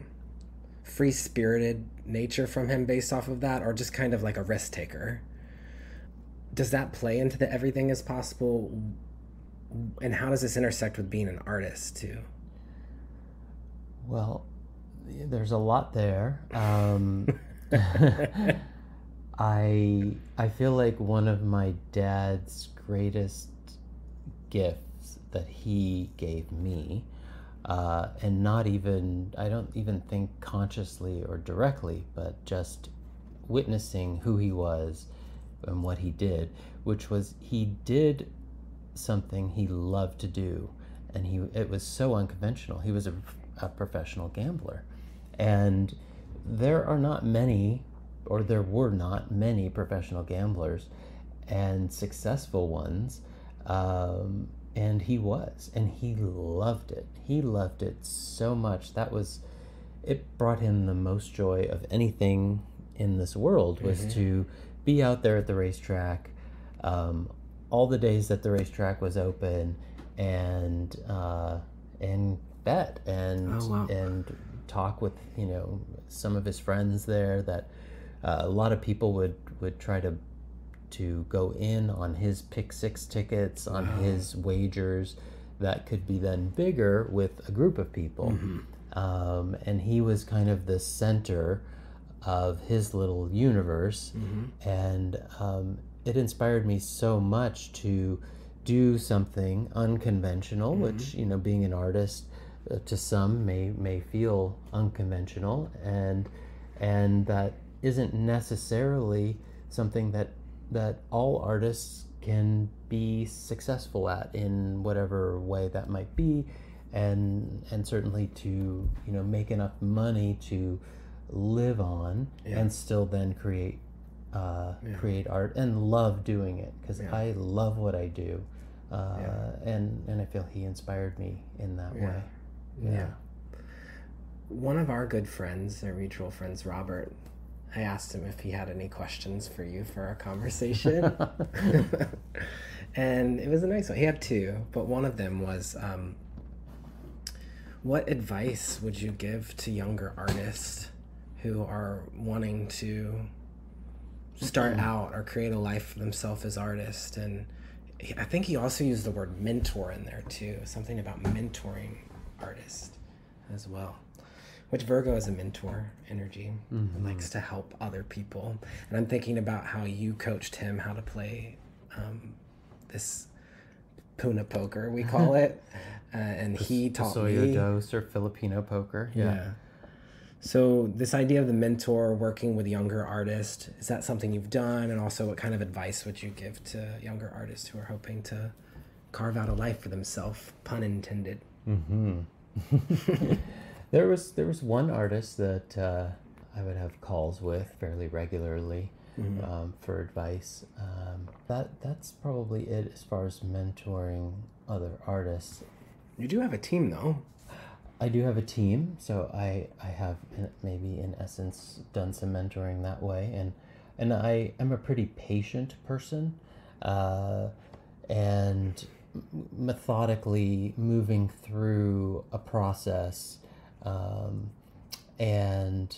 free-spirited nature from him based off of that, or just kind of like a risk taker. Does that play into the everything is possible? And how does this intersect with being an artist too? Well, there's a lot there. I feel like one of my dad's greatest gifts that he gave me, and I don't even think consciously or directly, but just witnessing who he was and what he did, which was he did something he loved to do, and it was so unconventional. He was a professional gambler, and there were not many professional gamblers and successful ones, and he loved it. He loved it so much. It brought him the most joy of anything in this world, was to be out there at the racetrack, all the days that the racetrack was open, and bet and talk with some of his friends there. That a lot of people would try to go in on his pick six tickets, on his wagers that could be then bigger with a group of people. And he was kind of the center of his little universe. And it inspired me so much to do something unconventional, which, being an artist, to some may feel unconventional, and that isn't necessarily something that all artists can be successful at, in whatever way that might be, and certainly to make enough money to live on, and still then create art, and love doing it, because I love what I do, and I feel he inspired me in that way. One of our good friends, our mutual friends, Robert, I asked him if he had any questions for you for our conversation. And it was a nice one. He had two, but one of them was, what advice would you give to younger artists who are wanting to start out or create a life for themselves as artists? And I think he also used the word mentor in there too, something about mentoring artists as well. Which Virgo is a mentor energy, and likes to help other people. And I'm thinking about how you coached him how to play this Puna poker, we call it. And he taught me. Soyo dos, or Filipino poker. Yeah. So this idea of the mentor, working with younger artists, is that something you've done? And also, what kind of advice would you give to younger artists who are hoping to carve out a life for themselves, pun intended? There was one artist that I would have calls with fairly regularly for advice. That's probably it as far as mentoring other artists. You do have a team, though. I do have a team, so I have maybe in essence done some mentoring that way, and I am a pretty patient person, and methodically moving through a process, and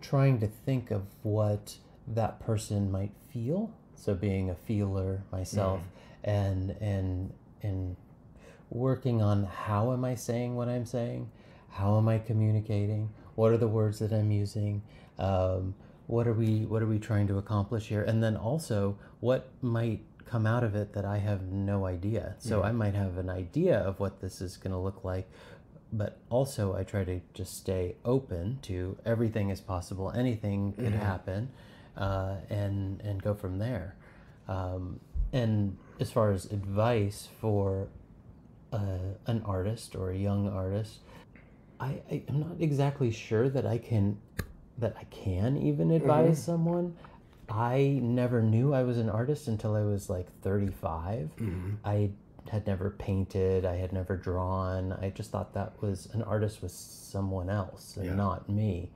trying to think of what that person might feel. So being a feeler myself, and working on how am I saying what I'm saying, how am I communicating, what are the words that I'm using, what are we trying to accomplish here, and then also what might come out of it that I have no idea. So I might have an idea of what this is going to look like, but also I try to just stay open to everything is possible, anything could happen, and go from there. And as far as advice for an artist or a young artist, I'm not exactly sure that I can even advise someone. I never knew I was an artist until I was like 35. I had never painted, I had never drawn. I just thought an artist was someone else and not me.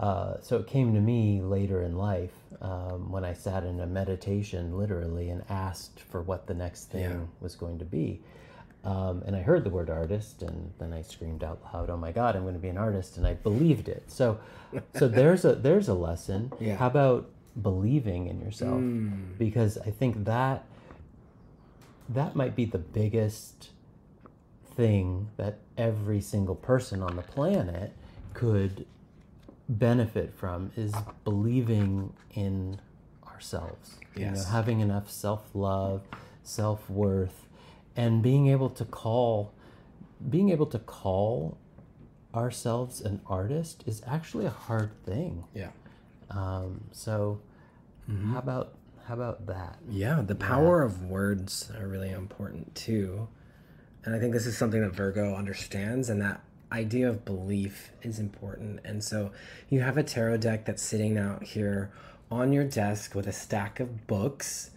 So it came to me later in life, when I sat in a meditation literally and asked for what the next thing was going to be. And I heard the word artist, and then I screamed out loud, "Oh my God, I'm going to be an artist!" And I believed it. So there's a lesson. How about believing in yourself? Because I think that might be the biggest thing that every single person on the planet could benefit from, is believing in ourselves. Having enough self-love, self-worth, and being able to call ourselves an artist is actually a hard thing. So how How about that? Yeah, the power of words are really important too. And I think this is something that Virgo understands, and that idea of belief is important. And so you have a tarot deck that's sitting out here on your desk with a stack of books,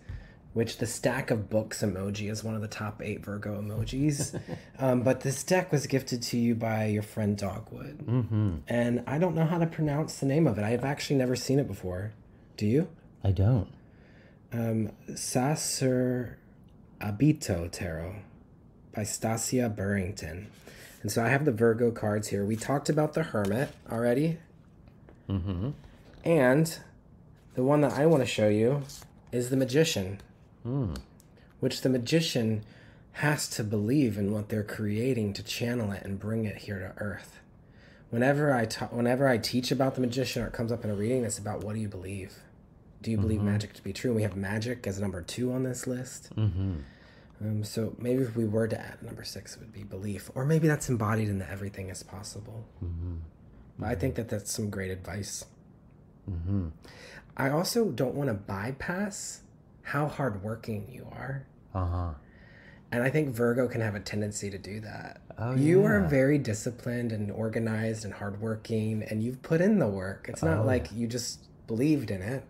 which the stack of books emoji is one of the top 8 Virgo emojis. But this deck was gifted to you by your friend Dogwood. Mm-hmm. And I don't know how to pronounce the name of it. I have actually never seen it before. Do you? I don't. Sacer Abito Tarot by Stasia Burrington. And so I have the Virgo cards here. We talked about the Hermit already. Mm-hmm. And the one that I want to show you is the Magician. Which the Magician has to believe in what they're creating to channel it and bring it here to Earth. Whenever I teach about the Magician, or it comes up in a reading, it's about, what do you believe? Do you believe magic to be true? And we have magic as number 2 on this list. So maybe if we were to add number 6, it would be belief. Or maybe that's embodied in the everything is possible. But I think that that's some great advice. I also don't want to bypass how hardworking you are. And I think Virgo can have a tendency to do that. You are very disciplined and organized and hardworking, and you've put in the work. It's not like you just believed in it,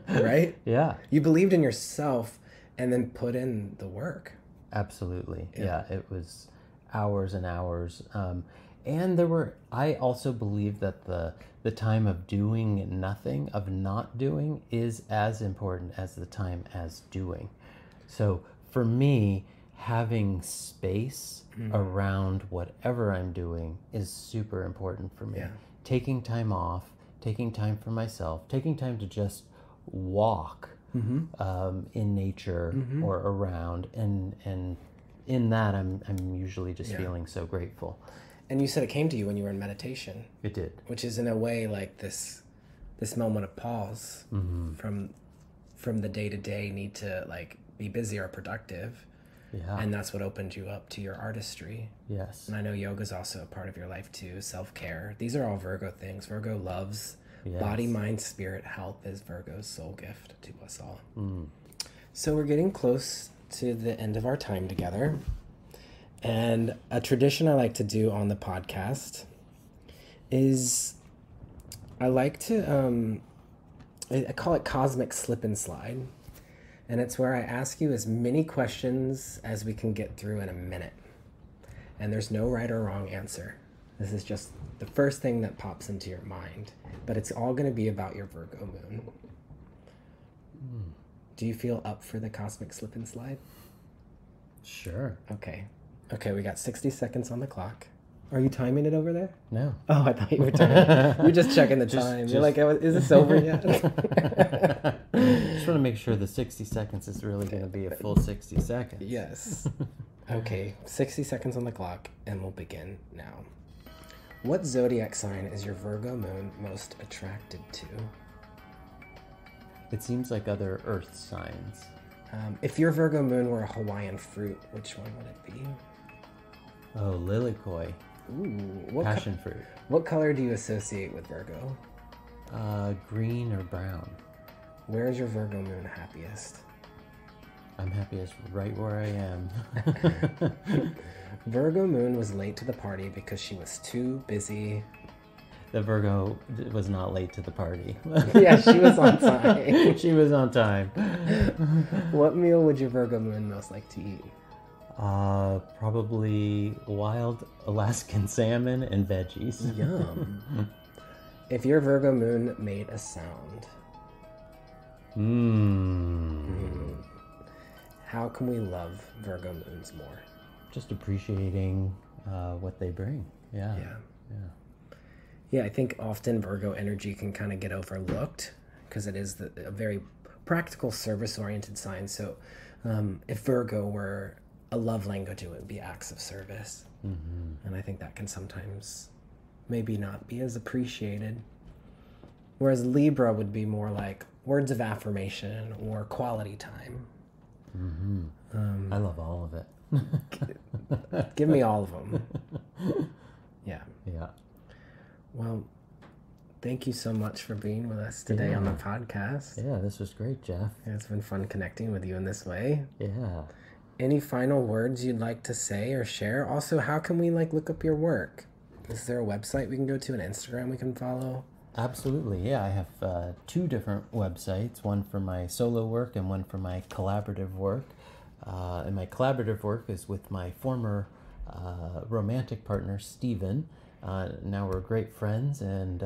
right? Yeah. You believed in yourself and then put in the work. Absolutely. Yeah, it was hours and hours. And I also believe that the time of doing nothing, of not doing, is as important as the time as doing. So for me, having space around whatever I'm doing is super important for me. Yeah. Taking time off, taking time for myself, taking time to just walk in nature or around, and in that I'm usually just feeling so grateful. And you said it came to you when you were in meditation. It did. Which is in a way like this moment of pause from the day-to-day need to like be busy or productive. Yeah. And that's what opened you up to your artistry. Yes. And I know yoga is also a part of your life too, self-care. These are all Virgo things. Virgo loves body, mind, spirit, health is Virgo's soul gift to us all. So we're getting close to the end of our time together. And a tradition I like to do on the podcast is I like to, I call it cosmic slip and slide. And it's where I ask you as many questions as we can get through in a minute. And there's no right or wrong answer. This is just the first thing that pops into your mind. But it's all going to be about your Virgo moon. Do you feel up for the cosmic slip and slide? Sure. Okay, we got 60 seconds on the clock. Are you timing it over there? No. Oh, I thought you were timing. You're just checking the time. You're like, is this over yet? Just want to make sure the 60 seconds is really going to be a full 60 seconds. Yes. Okay, 60 seconds on the clock, and we'll begin now. What zodiac sign is your Virgo moon most attracted to? It seems like other earth signs. If your Virgo moon were a Hawaiian fruit, which one would it be? Oh, lilikoi. Ooh, Passion fruit. What color do you associate with Virgo? Green or brown. Where is your Virgo moon happiest? I'm happiest right where I am. Virgo moon was late to the party because she was too busy. The Virgo was not late to the party. Yeah, she was on time. She was on time. What meal would your Virgo moon most like to eat? Probably wild Alaskan salmon and veggies. Yum. If your Virgo moon made a sound. How can we love Virgo moons more? Just appreciating what they bring. Yeah. Yeah, I think often Virgo energy can kind of get overlooked because it is a very practical, service-oriented sign. So if Virgo were a love language, it would be acts of service. And I think that can sometimes maybe not be as appreciated. Whereas Libra would be more like words of affirmation or quality time. I love all of it. Give me all of them. Yeah. Yeah. Well, thank you so much for being with us today on the podcast. Yeah, this was great, Jeff. Yeah, it's been fun connecting with you in this way. Yeah. Any final words you'd like to say or share? Also, how can we look up your work? Is there a website we can go to, an Instagram we can follow? Absolutely, yeah. I have 2 different websites, one for my solo work and one for my collaborative work. And my collaborative work is with my former romantic partner, Steven. Now we're great friends and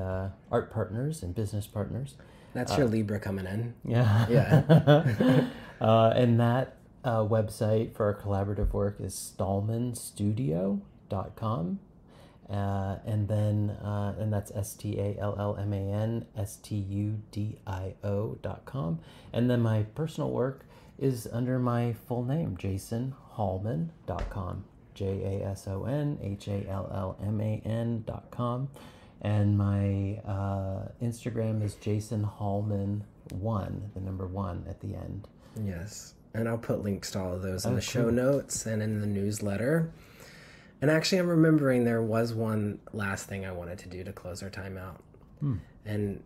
art partners and business partners. That's your Libra coming in. Yeah. Yeah. And that website for our collaborative work is stallmanstudio.com. And that's STALLMANSTUDIO.com. And then my personal work is under my full name, jasonhallman.com. JASONHALLMAN.com. And my Instagram is jasonhallman1, the number 1 at the end. Yes. And I'll put links to all of those in the show notes and in the newsletter. And actually, I'm remembering there was one last thing I wanted to do to close our time out. And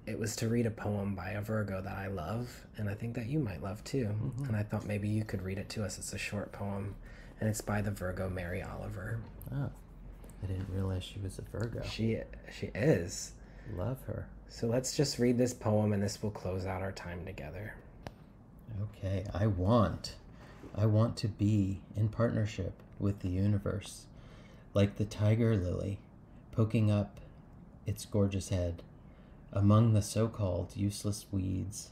it was to read a poem by a Virgo that I love, and I think that you might love too. Mm-hmm. And I thought maybe you could read it to us. It's a short poem, and it's by the Virgo Mary Oliver. Oh, I didn't realize she was a Virgo. She is. Love her. So let's just read this poem, and this will close out our time together. Okay, I want to be in partnership with the universe, like the tiger lily poking up its gorgeous head among the so-called useless weeds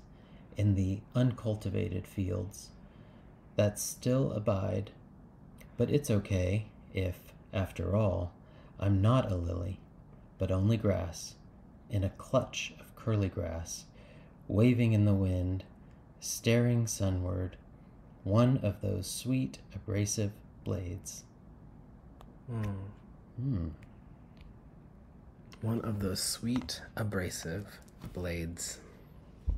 in the uncultivated fields that still abide. But it's okay if, after all, I'm not a lily, but only grass, in a clutch of curly grass, waving in the wind, staring sunward, one of those sweet, abrasive blades. One of those sweet, abrasive blades.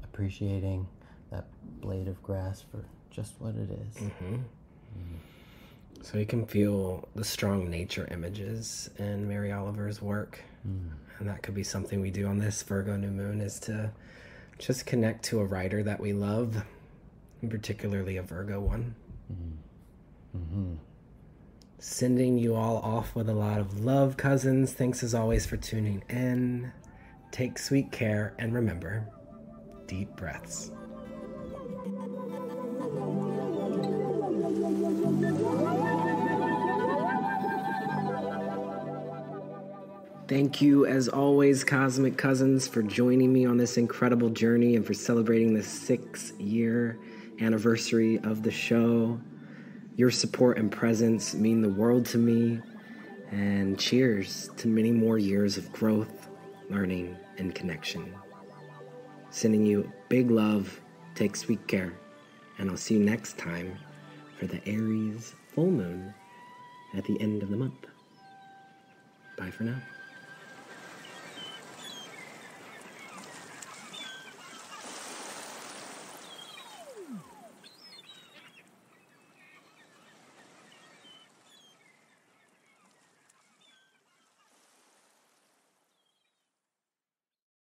Appreciating that blade of grass for just what it is. Mm-hmm. So you can feel the strong nature images in Mary Oliver's work. And that could be something we do on this Virgo new moon, is to just connect to a writer that we love, and particularly a Virgo one. Sending you all off with a lot of love, cousins. Thanks as always for tuning in. Take sweet care, and remember, deep breaths. Thank you, as always, Cosmic Cousins, for joining me on this incredible journey and for celebrating the 6-year anniversary of the show. Your support and presence mean the world to me. And cheers to many more years of growth, learning, and connection. Sending you big love, take sweet care, and I'll see you next time for the Aries full moon at the end of the month. Bye for now.